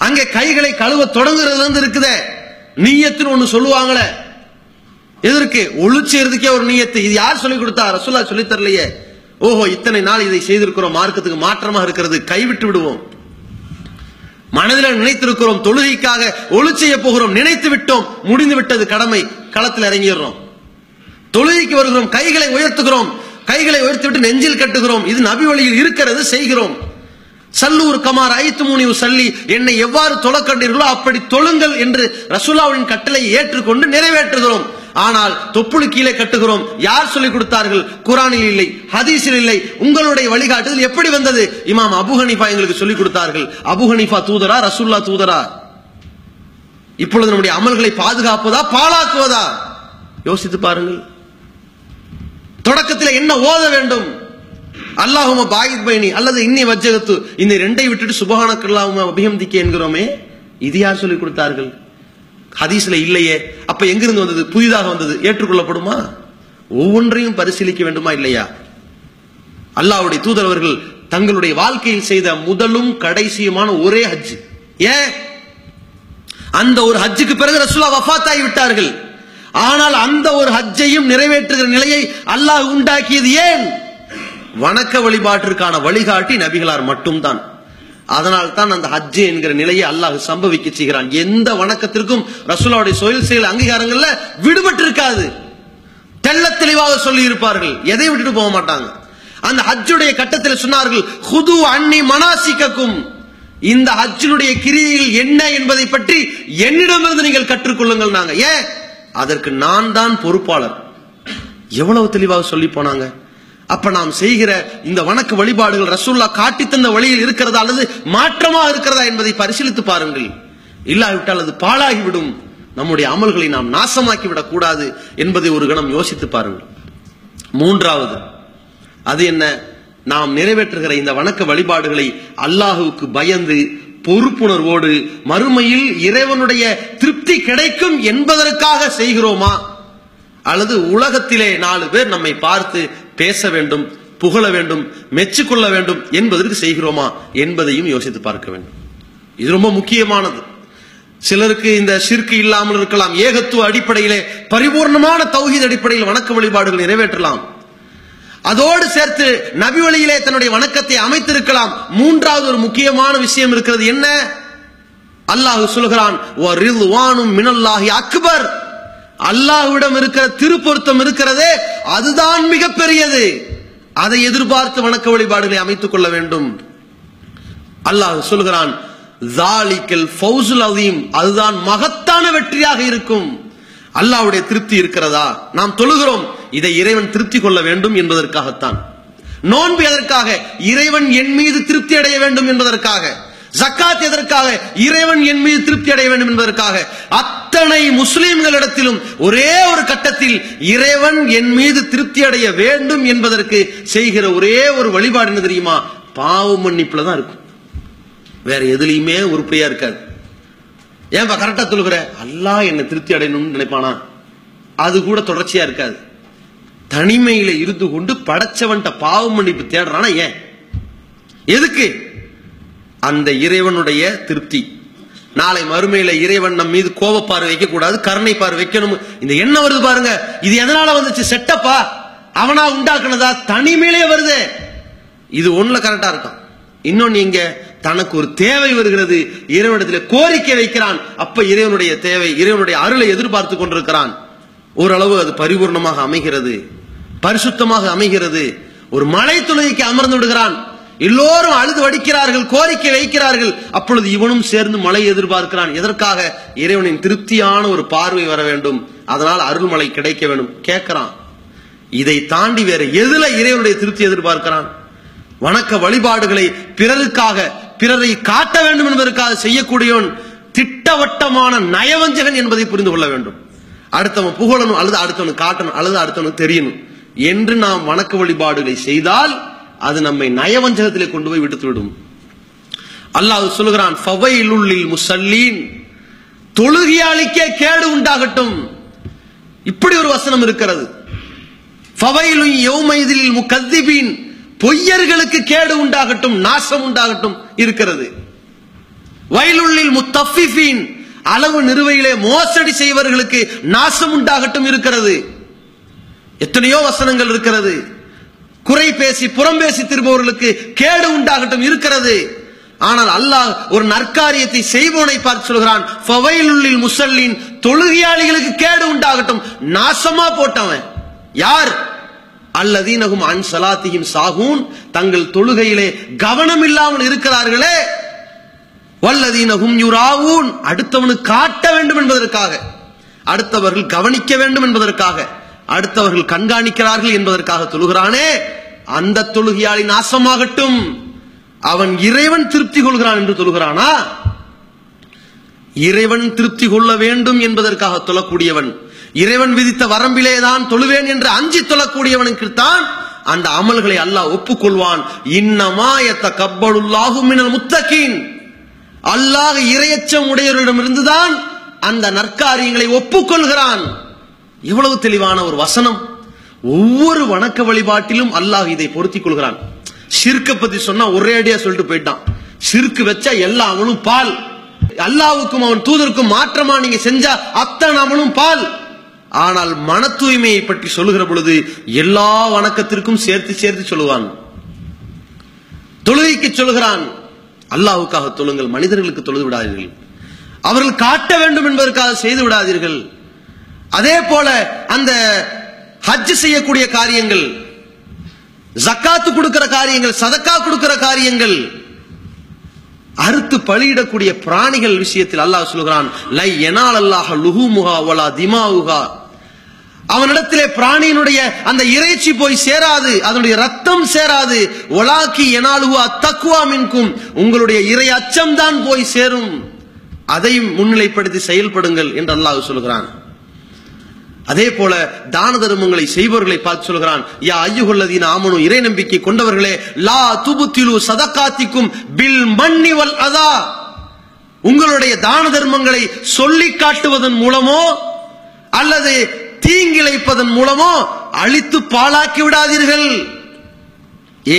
அங்கே கைகளை கழுவ தொடங்குறதுல இருந்து இருக்குதே, நீயத்துன்னு ஒண்ணு சொல்லுவாங்களே, எதற்கு? ஒழு செய்யறதுக்கே ஒரு நீயத்து. இது யார் சொல்லி கொடுத்தா? ரசூலுல்லாஹ் சொல்லி தரலையே. ஓஹோ, இத்தனை நாள் இதை செய்திருக்கிறோம், மார்க்கத்துக்கு மாற்றமாக இருக்கிறது, கைவிட்டு விடுவோம். மனதில் நினைத்திருக்கிறோம், தொழுகைக்காக ஒழு செய்ய போகிறோம், நினைத்து விட்டோம், முடிந்து விட்டது கடமை, களத்தில் இறங்கிடுறோம். தொழுகைக்கு வருகிறோம், கைகளை உயர்த்துகிறோம், கைகளை உயர்த்திவிட்டு நெஞ்சில் கட்டுகிறோம். இது நபி வழியில் இருக்கிறது, செய்கிறோம். சல்லூர் கமார் ஐத்துமூனி சல்லி, என்னை எவ்வாறு தொழ கண்டீர்களோ அப்படி தொழுங்கள் என்று ரசூலுல்லாஹ்வின் கட்டளை ஏற்றுக்கொண்டு நிறைவேற்றுகிறோம். ஆனால் தொப்புளு கீழே கட்டுகிறோம். யார் சொல்லிக் கொடுத்தார்கள்? குர்ஆனில் இல்லை, ஹதீஸில் இல்லை. உங்களுடைய வழிகாட்டுதல் எப்படி வந்தது? இமாம் அபூ ஹனீஃபா எங்களுக்கு சொல்லிக் கொடுத்தார்கள். அபூ ஹனீஃபா தூதரா, ரசூலுல்லாஹ் தூதரா? இப்பொழுது நம்முடைய அமல்களை பாதுகாப்பதா, பாழாக்குவதா? யோசித்து பாருங்கள். தொடக்கத்தில் என்ன ஓத வேண்டும்? அல்லாஹும்ம பாயித் பைனி அல்லது இன்னி வஜ்ஜகத்து, இந்த ரெண்டை விட்டுட்டு சுப்ஹானக்கல்லாஹும்ம வபிஹம்திக என்கிறோமே, இது யார் சொல்லிக் கொடுத்தார்கள்? ஹதீஸ்ல இல்லையே. அப்ப எங்கிருந்து வந்தது? புதிதாக வந்தது, ஏற்றுக்கொள்ளப்படுமா? ஒவ்வொன்றையும் பரிசீலிக்க வேண்டுமா இல்லையா? அல்லாஹ்வுடைய தூதர் அவர்கள் தங்களுடைய வாழ்க்கையில் செய்த முதலும் கடைசியுமான ஒரே ஹஜ். ஏன்? அந்த ஒரு ஹஜ்ஜுக்கு பிறகு ரசூலுல்லாஹ் வஃபாத் ஆகி விட்டார்கள். ஆனால் அந்த ஒரு ஹஜ்ஜையும் நிறைவேற்றுகிற நிலையை அல்லாஹ் உண்டாக்கியது ஏன்? வணக்க வழிபாட்டிற்கான வழிகாட்டி நபிகளார் மட்டும்தான். அதனால் தான் அந்த ஹஜ் என்கிற நிலையை அல்லாஹ் சம்பவிக்க செய்கிறான். எந்த வணக்கத்திற்கும் ரசூலுல்லாஹ்வுடைய சொல் செயல் அங்கீகாரங்கள்ல விடுபட்டு இருக்காது. தெள்ள தெளிவாக சொல்லி இருப்பார்கள், எதை விட்டுட்டு போக மாட்டாங்க. அந்த ஹஜ்ஜுடைய கட்டத்தில் சொன்னார்கள், ஹுது அன்னி மனாசிக்கக்கும், இந்த ஹஜ்ஜுடைய கிரியில் என்ன என்பதை பற்றி என்னிடமிருந்து நீங்கள் கற்றுக்கொள்ளுங்கள். நாங்க ஏன்? அதற்கு நான் தான் பொறுப்பாளர். எவ்வளவு தெளிவாக சொல்லி போனாங்க. அப்ப நாம் செய்கிற இந்த வணக்க வழிபாடுகள் ரசூலுல்லாஹ் காட்டி தந்த வழியில் இருக்கிறதா அல்லது மாற்றமா இருக்கிறதா என்பதை பரிசீலித்து பாருங்கள். இல்லாவிட்டால் அது பாழாகிவிடும். நம்முடைய அமல்களை நாம் நாசமாக்கி விடக் கூடாது என்பதை ஒரு கணம் யோசித்து பாருங்கள். மூன்றாவது, அது என்ன? நாம் நிறைவேற்றுகிற இந்த வணக்க வழிபாடுகளை அல்லாஹுவுக்கு பயந்து பொறுப்புணர்வோடு மறுமையில் இறைவனுடைய திருப்தி கிடைக்கும் என்பதற்காக செய்கிறோமா, அல்லது உலகத்திலே 4 பேர் நம்மை பார்த்து பேச வேண்டும், புகழ வேண்டும், மெச்சுக்கொள்ள வேண்டும் என்பதற்கு செய்கிறோமா என்பதையும் யோசித்து பார்க்க வேண்டும். இது ரொம்ப முக்கியமானது. சிலருக்கு இந்த ஷிர்க் இல்லாமல் இருக்கலாம், ஏகத்துவ அடிப்படையிலே பரிபூர்ணமான தௌஹீத் அடிப்படையில் வணக்க வழிபாடுகள் நிறைவேற்றலாம். அதோடு சேர்த்து நபி வழியிலே தன்னுடைய வணக்கத்தை அமைத்திருக்கலாம். மூன்றாவது ஒரு முக்கியமான விஷயம் இருக்கிறது. என்ன? அல்லாஹ் சொல்கிறான், வரிதுவானும் மினல்லாஹி அக்பர், அல்லாஹ்விடம் இருக்கிற திருப்பொருத்தம் இருக்கிறதே அதுதான் மிகப்பெரியது. அதை எதிர்பார்த்து வணக்க வழிபாடுகளை அமைத்துக் கொள்ள வேண்டும். அல்லாஹ் சொல்கிறான், ஸாலிகல் ஃபௌஸுல் அஸீம், அதுதான் மகத்தான வெற்றியாக இருக்கும். அல்லாஹ்வுடைய திருப்தி இருக்கிறதா? நாம் தொழுகிறோம், இதை இறைவன் திருப்தி கொள்ள வேண்டும் என்பதற்காகத்தான். நோன்பு எதற்காக? இறைவன் என் மீது திருப்தி அடைய வேண்டும் என்பதற்காக. ஜக்காத் எதற்காக? இறைவன் என் மீது திருப்தி அடைய வேண்டும் என்பதற்காக. அத்தனை முஸ்லிம்களிடத்திலும் ஒரே ஒரு கட்டத்தில் இறைவன் என் மீது திருப்தி அடைய வேண்டும் என்பதற்கு செய்கிற ஒரே ஒரு வழிபாடு என்ன தெரியுமா? பாவ மன்னிப்புல தான் இருக்கும். வேற எதுலையுமே உருப்படியா இருக்காது. ஏன்பா கரெக்டா தொழுகிற? அல்லாஹ் என்ன திருப்தி அடையணும்னு நினைப்பானா? அது கூட தொடர்ச்சியா இருக்காது. தனிமையில இருந்து கொண்டு படைச்சவன்ட்ட பாவ மன்னிப்பு தேடுறானா ஏன்? எதுக்கு? அந்த இறைவனுடைய திருப்தி. நாளை மறுமையில இறைவன் நம் மீது கோபப்பார்வை வைக்க கூடாது, கருணை பார்வை வைக்கணும். இந்த எண்ணம் வருது பாருங்க, இது எதனால வந்துச்சு? செட்டப்பா, அவனா உண்டாக்குனதா? தனிமையிலே வருது. இது ஒண்ணுல கரெக்டா இருக்கும். இன்னொன்னு, இங்க தனக்கு ஒரு தேவை வருகிறது, இறைவனிடத்தில் கோரிக்கை வைக்கிறான். அப்ப இறைவனுடைய தேவை, இறைவனுடைய அருளை எதிர்பார்த்து கொண்டிருக்கிறான். ஓரளவு அது பரிபூர்ணமாக அமைகிறது, பரிசுத்தமாக அமைகிறது. ஒரு மலை தொழுகைக்கு அமர்ந்து விடுகிறான், எல்லோரும் அழுது வடிக்கிறார்கள், கோரிக்கை வைக்கிறார்கள். அப்பொழுது இவனும் சேர்ந்து மழை எதிர்பார்க்கிறான். எதற்காக? இறைவனின் திருப்தியான ஒரு பார்வை வர வேண்டும், அதனால் அருள்மழை கிடைக்க வேண்டும் கேட்கிறான். இதை தாண்டி வேற எதுல இறைவனுடைய திருப்தி எதிர்பார்க்கிறான்? வணக்க வழிபாடுகளை பிறருக்காக, பிறரை காட்ட வேண்டும் என்பதற்காக செய்யக்கூடியவன் திட்டவட்டமான நயவஞ்சகன் என்பதை புரிந்து கொள்ள வேண்டும். அடுத்தவன் புகழணும், அல்லது அடுத்தவனுக்கு காட்டணும், அல்லது அடுத்தவனுக்கு தெரியணும் என்று நாம் வணக்க வழிபாடுகளை செய்தால் அது நம்மை நயவஞ்சகத்திலே கொண்டு போய் விடுத்துவிடும். அல்லாஹ் சொல்கிறான், ஃபவைலுல் லில் முஸல்லீன், தொழுகையாளிக்கே கேடு உண்டாகட்டும். இப்படி ஒரு வசனம் இருக்கிறது. ஃபவைலுன் யௌமைதில் முகத்திபீன், பொய்யர்களுக்கு கேடு உண்டாகட்டும், நாசம் உண்டாகட்டும் இருக்கிறது. வைலுல் லில் முத்தஃபிஃபீன், அளவு நிறுவையிலே மோசடி செய்வர்களுக்கு நாசம் உண்டாகட்டும் இருக்கிறது. எத்தனையோ வசனங்கள் இருக்கிறது. குறை பேசி புறம் பேசி திரும்பவர்களுக்கு கேடு உண்டாகட்டும் இருக்கிறது. ஆனால் அல்லாஹ் ஒரு நற்காரியத்தை செய்வோனை பார்த்து சொல்கிறான், ஃபவைலுல் லில் முஸல்லீன், தொழுகையாளிகளுக்கு கேடு உண்டாகட்டும். நாசமா போட்டவன் யார்? அல்லதீனஹும் அன் ஸலாத்திஹிம் சாஹூன், தங்கள் தொழுகையிலே கவனம் இல்லாமல் இருக்கிறார்களே. வல்லதீனஹும் யுராவூன், அடுத்தவனுக்கு காட்ட வேண்டும் என்பதற்காக, அடுத்தவர்கள் கவனிக்க வேண்டும் என்பதற்காக, அடுத்தவர்கள் கண்காணிக்கிறார்கள் என்பதற்காக தொழுகிறானே, அந்த தொழுகையாளி நாசமாகட்டும். அவன் இறைவன் திருப்தி கொள்கிறான் என்று தொழுகிறானா? இறைவன் திருப்தி கொள்ள வேண்டும் என்பதற்காக தொழக்கூடியவன், இறைவன் விதித்த வரம்பிலேதான் தொழுவேன் என்று அஞ்சி தொழக்கூடியவனுக்கு தான் அந்த அமல்களை அல்லாஹ் ஒப்புக்கொள்வான். இன்னமா யத்தகப்பலுல்லாஹு மினல் முத்தகீன், அல்லாஹ் இறையச்சம் உடையவரிடமிருந்துதான் அந்த நற்காரியங்களை ஒப்புக்கொள்கிறான். எவ்வளவு தெளிவான ஒரு வசனம்! ஒவ்வொரு வணக்க வழிபாட்டிலும் அல்லாஹ் இதை பொருத்திக் கொள்கிறான். ஷிர்க பத்தி சொன்னா ஒரே அடியா சொல்லிட்டு போயிட்டான். ஷிர்க் வச்சா எல்லா அமலும் பால், அல்லாஹ்வுக்கும் அவன் தூதருக்கும் மாற்றமா நீங்க செஞ்சா அத்தனை அமலும் பால். ஆனால் மன தூய்மையை பற்றி சொல்லுகிற பொழுது எல்லா வணக்கத்திற்கும் சேர்த்து சேர்த்து சொல்லுவான். தொழுகைக்கு சொல்லுகிறான், அல்லாஹ்வுக்காக தொழுங்கள், மனிதர்களுக்கு தொழுது விடாதீர்கள், அவர்கள் காட்ட வேண்டும் என்பதற்காக செய்து விடாதீர்கள். அதே போல அந்த ஹஜ் செய்யக்கூடிய காரியங்கள், ஜக்காத்து கொடுக்கிற காரியங்கள், சதக்கா கொடுக்கிற காரியங்கள், அறுத்து பலியிடக்கூடிய பிராணிகள் விஷயத்தில் அல்லாஹ் சொல்கிறான், லை யனாலல்லாஹ லுஹூமுஹா வலா திமாவுஹா, அவனிடத்திலே பிராணியினுடைய அந்த இறைச்சி போய் சேராது, அதனுடைய ரத்தம் சேராது. வலாக்கி யனாலுஹு அத்தக்வா மின்கும், உங்களுடைய இறை அச்சம் தான் போய் சேரும். அதை முன்னிலைப்படுத்தி செயல்படுங்கள் என்று அல்லாஹ் சொல்கிறான். அதே போல தான தர்மங்களை செய்பவர்களை பார்த்து சொல்கிறான், யா அய்யுஹல்லதீன ஆமனு, இறை நம்பிக்கை கொண்டவர்களே, லா துபுத்திலு சதகாத்திக்கும் பில் மன்னி வல் அதா, உங்களுடைய தான தர்மங்களை சொல்லி காட்டுவதன் மூலமோ அல்லது தீங்கிழைப்பதன் மூலமோ அழித்து பாழாக்கி விடாதீர்கள்.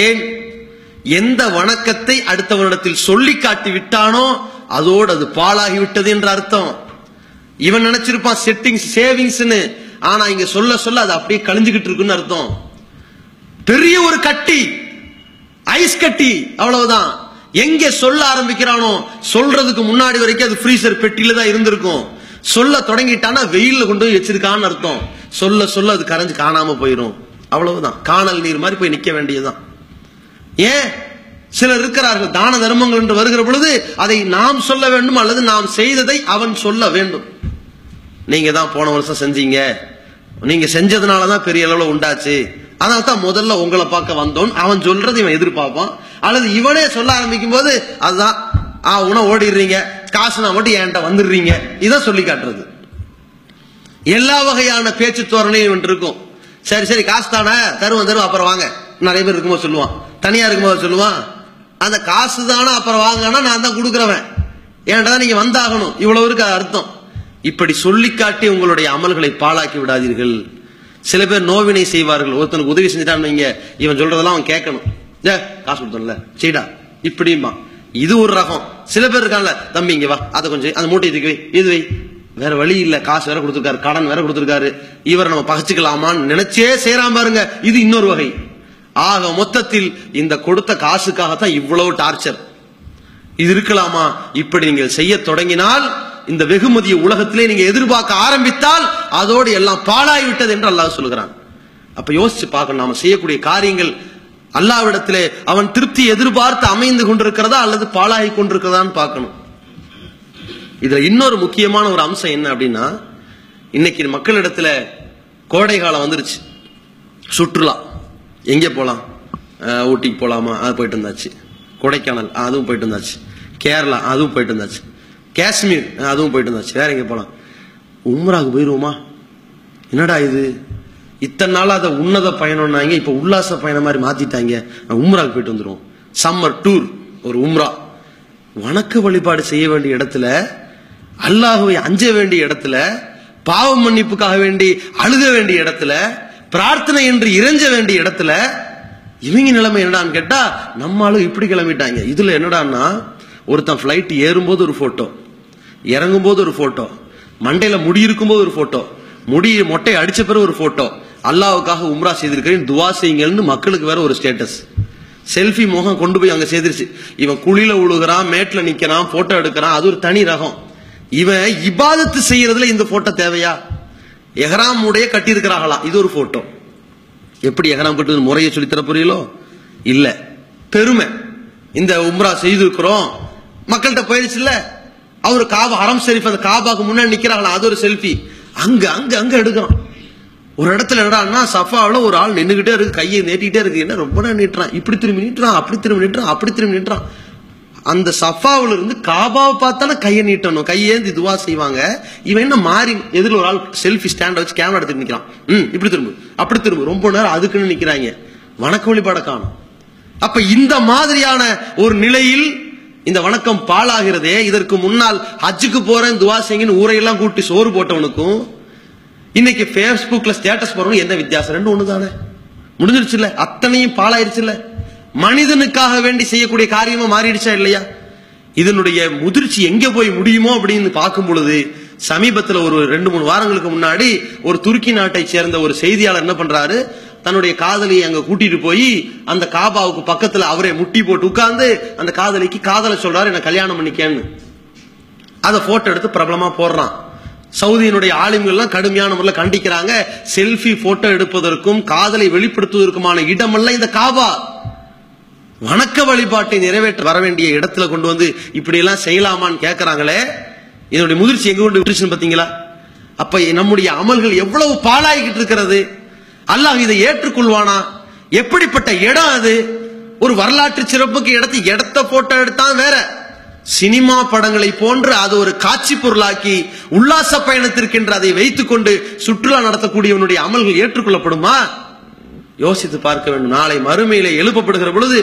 ஏன்? எந்த வணக்கத்தை அடுத்தவனிடத்தில் சொல்லி காட்டி விட்டானோ அதோடு அது பாழாகிவிட்டது என்ற அர்த்தம். இவன் நினைச்சிருப்பான் செட்டிங்ஸ் சேவிங்ஸ்னு, ஆனா இங்க சொல்ல சொல்ல அது அப்படியே கழிஞ்சுகிட்டு இருக்குன்னு அர்த்தம். பெரிய ஒரு கட்டி, ஐஸ் கட்டி, அவ்வளவுதான். எங்க சொல்ல ஆரம்பிக்கிறானோ சொல்றதுக்கு முன்னாடி வரைக்கும் அது ஃப்ரீசர் பெட்டியில தான் இருந்திருக்கும். சொல்ல தொடங்கிட்டானா வெயில்ல கொண்டு போய் வச்சிருக்கான்னு அர்த்தம். சொல்ல சொல்ல அது கரைஞ்சு காணாம போயிடும், அவ்வளவுதான். காணல் நீர் மாதிரி போய் நிக்க வேண்டியதுதான். ஏன்? சிலர் இருக்கிறார்கள், தான தர்மங்கள் என்று வருகிற பொழுது அதை நாம் சொல்ல வேண்டும், அல்லது நாம் செய்ததை அவன் சொல்ல வேண்டும். நீங்க தான் போன வருஷம் செஞ்சீங்க, நீங்க செஞ்சதுனாலதான் பெரிய அளவுல உண்டாச்சு, அதனால தான் முதல்ல உங்களை பார்க்க வந்தோம், அவன் சொல்றது இவன் எதிர்பார்ப்பான். அல்லது இவனே சொல்ல ஆரம்பிக்கும் போது அதுதான் உன ஓடிடுறீங்க, காசுனா மட்டும் என்கிட்ட வந்துடுறீங்க, இதான் சொல்லி காட்டுறது. எல்லா வகையான பேச்சு தோரணையும் இருக்கும். சரி சரி காசு தானே, தருவோம் அப்புறம் வாங்க. நிறைய பேர் இருக்கும்போது சொல்லுவான், தனியா இருக்கும்போது சொல்லுவான், அந்த காசு தானே அப்புறம் வாங்கன்னா நான் தான் கொடுக்குறவன், ஏன்டா நீங்க வந்தாகணும், இவ்வளவு இருக்கு அர்த்தம். இப்படி சொல்லி காட்டி உங்களுடைய அமல்களை பாழாக்கி விடாதீர்கள். சில பேர் நோவினை செய்வார்கள். ஒருத்தனுக்கு உதவி செஞ்சுட்டான்னு வைங்க, இவன் சொல்றதெல்லாம் அவன் கேட்கணும். காசு கொடுத்தோம்ல செய்டா இப்படிமா, இது ஒரு ரகம். சில பேர் இருக்கான்ல, தம்பி இங்க வா, அதை கொஞ்சம் அந்த மூட்டை தூக்கி வை, இது வை, வேற வழி இல்ல, காசு வேற கொடுத்துருக்காரு, கடன் வேற கொடுத்துருக்காரு, இவரை நம்ம பகச்சுக்கலாமான்னு நினைச்சே செய்யறான் பாருங்க, இது இன்னொரு வகை. ஆக மொத்தத்தில் இந்த கொடுத்த காசுக்காகத்தான் இவ்வளவு டார்ச்சர். இது இருக்கலாமா? இப்படி நீங்கள் செய்ய தொடங்கினால் இந்த வெகுமதியை உலகத்திலே நீங்க எதிர்பார்க்க ஆரம்பித்தால் அதோடு எல்லாம் பாழாய்விட்டது என்று அல்லாஹ் சொல்கிறான். அப்ப யோசிச்சு பார்க்கணும், நாம செய்யக்கூடிய காரியங்கள் அல்லாஹ்விடத்திலே அவன் திருப்தி எதிர்பார்த்து அமைந்து கொண்டிருக்கிறதா அல்லது பாழாகி கொண்டிருக்கிறதான்னு பார்க்கணும். இதுல இன்னொரு முக்கியமான ஒரு அம்சம் என்ன அப்படின்னா, இன்னைக்கு மக்களிடத்துல கோடை காலம் வந்துருச்சு. சுற்றுலா எங்கே போலாம்? ஊட்டிக்கு போலாமா? அது போயிட்டு இருந்தாச்சு. கொடைக்கானல் அதுவும் போயிட்டு இருந்தாச்சு. கேரளா அதுவும் போயிட்டு இருந்தாச்சு. காஷ்மீர் அதுவும் போயிட்டு இருந்தாச்சு. வேற எங்க போலாம்? உம்ராவுக்கு போயிருவோமா? என்னடா இது, இத்தனை நாள் அதை உன்னத பயணம்னாங்க, இப்ப உல்லாச பயணம் மாதிரி மாத்திட்டாங்க. உம்ராவுக்கு போயிட்டு வந்துருவோம். சம்மர் டூர், ஒரு உம்ரா. வணக்க வழிபாடு செய்ய வேண்டிய இடத்துல, அல்லாஹ்வை அஞ்ச வேண்டிய இடத்துல, பாவ மன்னிப்புக்காக வேண்டி அழுக வேண்டிய இடத்துல, பிரார்த்தனை என்று இறைஞ்ச வேண்டிய இடத்துல இவங்க நிலைமை என்னடான்னு கேட்டா, நம்மளும் இப்படி கிளம்பிட்டாங்க. இதுல என்னடான்னா, ஒருத்தன் பிளைட் ஏறும்போது ஒரு போட்டோ, இறங்கும் போது ஒரு போட்டோ, மண்டையில முடி இருக்கும் போது ஒரு போட்டோ, முடி மொட்டை அடிச்ச பிறகு ஒரு போட்டோ, அல்லாஹ்வுக்காக உம்ரா செய்திருக்கிறேன் துவா செய்யுங்கன்னு மக்களுக்கு வேற ஒரு ஸ்டேட்டஸ். செல்ஃபி முகம் கொண்டு போய் அங்க செய்திருச்சு. இவன் குழியில உழுகிறான், மேட்ல நிக்கிறான், போட்டோ எடுக்கிறான், அது ஒரு தனி ரகம். இவன் இபாதத்து செய்யறதுல இந்த போட்டோ தேவையா? எஹ்ராம் உடைய கட்டி இருக்கிறாங்களா, இது ஒரு போட்டோ. எப்படி எஹ்ராம் கட்டுறது முறையை சொல்லித்தர புரியலோ இல்ல, பெருமை. இந்த உம்ரா செய்திருக்கிறோம், மக்கள்கிட்ட போயிருச்சு இல்ல. அவரு காபா ஹரம் ஷரீஃப் அந்த காபாக்கு முன்னாடி நிக்கிறாங்களா, அது ஒரு செல்ஃபி. அங்க அங்க அங்க எடுக்கிறான். ஒரு இடத்துல என்னடான்னா, சஃபாவுல ஒரு ஆள் நின்னுகிட்டே இருக்கு, கையை நீட்டிக்கிட்டே இருக்கு. என்ன ரொம்ப நேரம் நீட்டுறான், இப்படி திரும்பி நீட்டுறான், அப்படி திரும்பி நீட்டுறான், அப்படி திரும்பி நீட்டுறான். அந்த சஃபாவுல இருந்து காபாவை பார்த்தாலும் கையை நீட்டணும், கையேந்தி துவா செய்வாங்க. இவன் என்ன மாறி எதிரில் ஒரு ஆள் செல்ஃபி ஸ்டாண்ட் வச்சு கேமரா எடுத்து நிக்கிறான். இப்படி திரும்ப அப்படி திரும்ப ரொம்ப நேரம் அதுக்குன்னு நிக்கிறாங்க. வணக்க வழிபாட காணும். அப்ப இந்த மாதிரியான ஒரு நிலையில் இந்த வணக்கம் பாழாகிறதே. இதற்கு முன்னால் ஹஜ்ஜுக்கு போறேன் துவா செய்யுங்கன்னு ஊரையெல்லாம் கூட்டி சோறு போட்டவனுக்கும் இன்னைக்கு பேஸ்புக்ல ஸ்டேட்டஸ் போறவனும் என்ன வித்தியாசம்? ரெண்டு ஒண்ணுதானே, முடிஞ்சிருச்சு இல்ல? அத்தனையும் பாழாயிருச்சு இல்ல? மனிதனுக்காக வேண்டி செய்யக்கூடிய காரியமா மாறிடுச்சா இல்லையா? இதனுடைய முதிர்ச்சி எங்க போய் முடியுமோ அப்படின்னு பார்க்கும் பொழுது, சமீபத்தில் ஒரு 2-3 வாரங்களுக்கு முன்னாடி ஒரு துருக்கி நாட்டை சேர்ந்த ஒரு செய்தியாளர் என்ன பண்றாரு, தன்னுடைய காதலியை அங்க கூட்டிட்டு போய் அந்த காபாவுக்கு பக்கத்துல அவரே முட்டி போட்டு உட்கார்ந்து அந்த காதலிக்கு காதலை சொல்றாரு, என்ன கல்யாணம் பண்ணிக்கன்னு. அதை போட்டோ எடுத்து பிரபலமா போடுறான். சவுதியினுடைய ஆளுங்கள்லாம் கடுமையான முறையில் கண்டிக்கிறாங்க. செல்ஃபி போட்டோ எடுப்பதற்கும் காதலை வெளிப்படுத்துவதற்குமான இடமல்ல இந்த காபா. வணக்க வழிபாட்டை நிறைவேற்ற வர வேண்டிய இடத்துல கொண்டு வந்து இப்படி எல்லாம் செய்யலாமான்னு கேட்கறாங்களே. இதனுடைய முதிர்ச்சி எங்க கொண்டு விட்டுருச்சுன்னு பாத்தீங்களா? அப்ப நம்முடைய அமல்கள் எவ்வளவு பாழாகிட்டு இருக்கிறது. அல்லாஹ் இதை ஏற்றுக்கொள்வானா? எப்படிப்பட்ட இடம் அது? ஒரு வரலாற்று சிறப்புக்கு இடத்த போட்டோ எடுத்தான் வேற, சினிமா படங்களை போன்று அது ஒரு காட்சி பொருளாக்கி உல்லாச பயணத்திற்கென்று அதை வைத்துக் கொண்டு சுற்றுலா நடத்தக்கூடியவனுடைய அமல்கள் ஏற்றுக்கொள்ளப்படுமா? யோசித்து பார்க்க வேண்டும். நாளை மறுமையில எழுப்பப்படுகிற பொழுது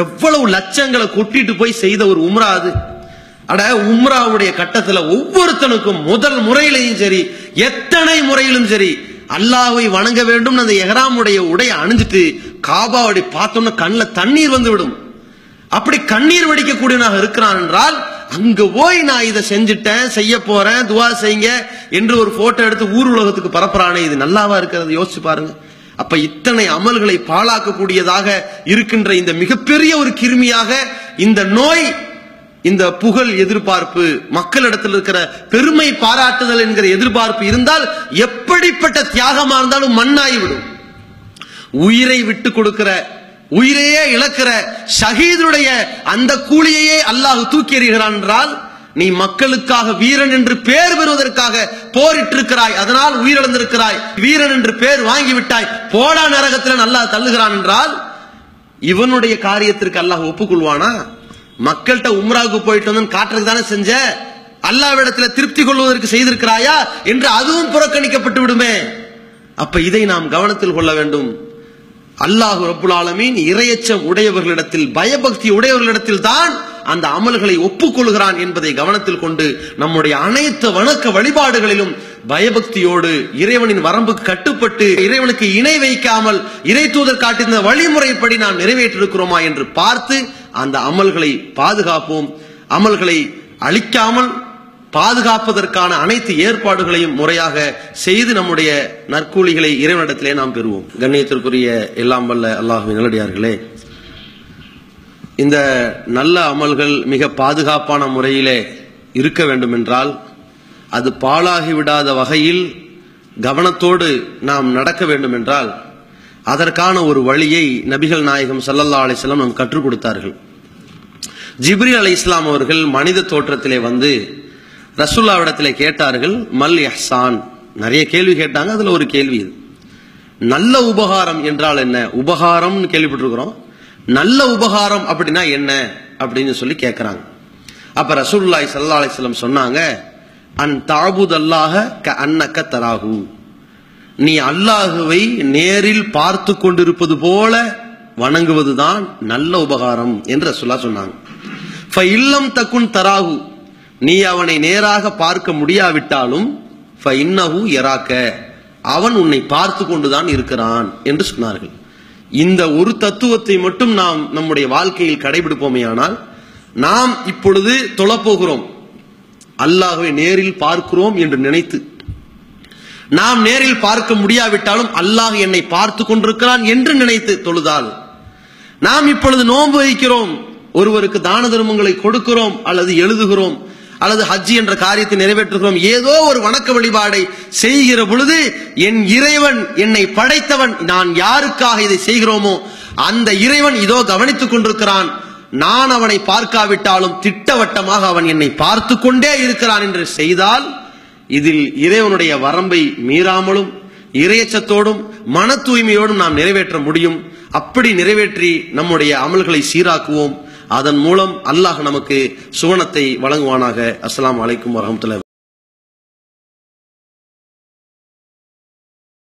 எவ்வளவு லட்சங்களை கொட்டிட்டு போய் செய்த ஒரு உம்ரா அது. அட, உம்ராவுடைய கட்டத்துல ஒவ்வொருத்தனுக்கும் முதல் முறையிலையும் சரி, எத்தனை முறையிலும் சரி, அல்லாஹ்வை வணங்க வேண்டும். அந்த எஹ்ராமுடைய உடைய அணிஞ்சிட்டு காபாவுடைய பார்த்தோம்னா கண்ணில் தண்ணீர் வந்து விடும். அப்படி கண்ணீர் வடிக்கக்கூடியவனாக இருக்கிறான் என்றால், அங்க போய் நான் இதை செஞ்சுட்டேன், செய்ய போறேன், துவா செய்யுங்க என்று ஒரு போட்டோ எடுத்து ஊர் உலகத்துக்கு பரப்புறானே, இது நல்லாவா இருக்கிறது? யோசிச்சு பாருங்க. அப்ப இத்தனை அமல்களை பாழாக்கக்கூடியதாக இருக்கின்ற இந்த மிகப்பெரிய ஒரு கிருமியாக இந்த நோய், இந்த புகழ் எதிர்பார்ப்பு, மக்களிடத்தில் இருக்கிற பெருமை பாராட்டுதல் என்கிற எதிர்பார்ப்பு இருந்தால் எப்படிப்பட்ட தியாகமா இருந்தாலும் மண்ணாகிவிடும். உயிரை விட்டு கொடுக்கிற, உயிரையே இழக்கிற ஷஹீதுடைய அந்த கூலியையே அல்லாஹ் தூக்கி எறிகிறான் என்றால், நீ மக்களுக்காக வீரன் என்று பெயர் பெறுவதற்காக போரிட்டிருக்கிறாய், அதனால் உயிரிழந்திருக்கிறாய், வீரன் என்று பெயர் வாங்கிவிட்டாய், போடா நரகத்தில் அல்லாஹ் தள்ளுகிறான் என்றால், இவனுடைய காரியத்திற்கு அல்லாஹ் ஒப்புக்கொள்வானா? மக்கள்கிட்ட உம்ராவுக்கு போயிட்டு வந்து காட்டுறதுக்கு தானே செஞ்ச, அல்லாஹ்விடத்துல திருப்தி கொள்வதற்கு செய்திருக்கிறாயா என்று அதுவும் புறக்கணிக்கப்பட்டு விடுமே. அப்ப இதை நாம் கவனத்தில் கொள்ள வேண்டும். அல்லாஹ் ரப்புல் ஆலமீன் இறையச்சம் உடையவர்களிடத்தில், பயபக்தி உடையவர்களிடத்தில் தான் அந்த அமல்களை ஒப்புக்கொள்கிறான் என்பதை கவனத்தில் கொண்டு நம்முடைய அனைத்து வணக்க வழிபாடுகளிலும் பயபக்தியோடு இறைவனின் வரம்புக்கு கட்டுப்பட்டு இறைவனுக்கு இணை வைக்காமல் இறை தூதர் காட்டின வழிமுறைப்படி நாம் நிறைவேற்றிருக்கிறோமா என்று பார்த்து அந்த அமல்களை பாதுகாப்போம். அமல்களை அழிக்காமல் பாதுகாப்பதற்கான அனைத்து ஏற்பாடுகளையும் முறையாக செய்து நம்முடைய நற்கூலிகளை இறைவனிடத்திலே நாம் பெறுவோம். கண்ணியத்திற்குரிய எல்லாம் வல்ல அல்லாஹ்வின் நல்லடியார்களே, இந்த நல்ல அமல்கள் மிக பாதுகாப்பான முறையிலே இருக்க வேண்டும் என்றால் அது பாழாகிவிடாத வகையில் கவனத்தோடு நாம் நடக்க வேண்டும் என்றால் அதற்கான ஒரு வழியை நபிகள் நாயகம் ஸல்லல்லாஹு அலைஹி வஸல்லம் நமக்கு கற்றுக் கொடுத்தார்கள். ஜிப்ரீல் அலைஹிஸ்ஸலாம் அவர்கள் மனித தோற்றத்திலே வந்து ரசூலுல்லாஹ்விடத்திலே கேட்டார்கள், மல் இஹ்சான். நிறைய கேள்வி கேட்டாங்க. அதுல ஒரு கேள்வி இது, நல்ல உபகாரம் என்றால் என்ன? உபகாரம் கேள்விப்பட்டிருக்கிறோம், நல்ல உபகாரம் அப்படின்னா என்ன அப்படின்னு சொல்லி கேட்கிறாங்க. அப்ப ரசூலுல்லாஹி ஸல்லல்லாஹு அலைஹி வஸல்லம் சொன்னாங்க, அன் தஅபுதல்லாஹ கஅன்னக தராஹு. நீ அல்லாஹ்வை நேரில் பார்த்து கொண்டிருப்பது போல வணங்குவதுதான் நல்ல உபகாரம் என்று ரசூலுல்லாஹ் சொன்னாங்க. ஃபஇல்லம் தகுன் தராஹு, நீ அவனை நேராக பார்க்க முடியாவிட்டாலும் ஃபஇன்னஹு யராக, அவன் உன்னை பார்த்து கொண்டுதான் இருக்கிறான் என்று சொன்னார்கள். இந்த ஒரு தத்துவத்தை மட்டும் நாம் நம்முடைய வாழ்க்கையில் கடைபிடிப்போமேயானால் நாம் இப்பொழுது தொழப்போகிறோம், அல்லாஹ்வை நேரில் பார்க்கிறோம் என்று நினைத்து, நாம் நேரில் பார்க்க முடியாவிட்டாலும் அல்லாஹ் என்னை பார்த்து கொண்டிருக்கிறான் என்று நினைத்து தொழுதால், நாம் இப்பொழுது நோன்பு வைக்கிறோம், ஒருவருக்கு தான தர்மங்களை கொடுக்கிறோம் அல்லது எழுதுகிறோம் அல்லது ஹஜ் என்ற காரியத்தை நிறைவேற்றுகிறோம், ஏதோ ஒரு வணக்க வழிபாடை செய்கிற பொழுது என் இறைவன், என்னை படைத்தவன், நான் யாருக்காக இதை செய்கிறோமோ அந்த இறைவன் இதோ கவனித்துக் கொண்டிருக்கிறான், நான் அவனை பார்க்காவிட்டாலும் திட்டவட்டமாக அவன் என்னை பார்த்து கொண்டே இருக்கிறான் என்று செய்தால் இதில் இறைவனுடைய வரம்பை மீறாமலும் இறையச்சத்தோடும் மன தூய்மையோடும் நாம் நிறைவேற்ற முடியும். அப்படி நிறைவேற்றி நம்முடைய அமல்களை சீராக்குவோம். அதன் மூலம் அல்லாஹ் நமக்கு சுவனத்தை வழங்குவானாக. அஸ்ஸலாமு அலைக்கும் வரஹ்மத்துல்லாஹி.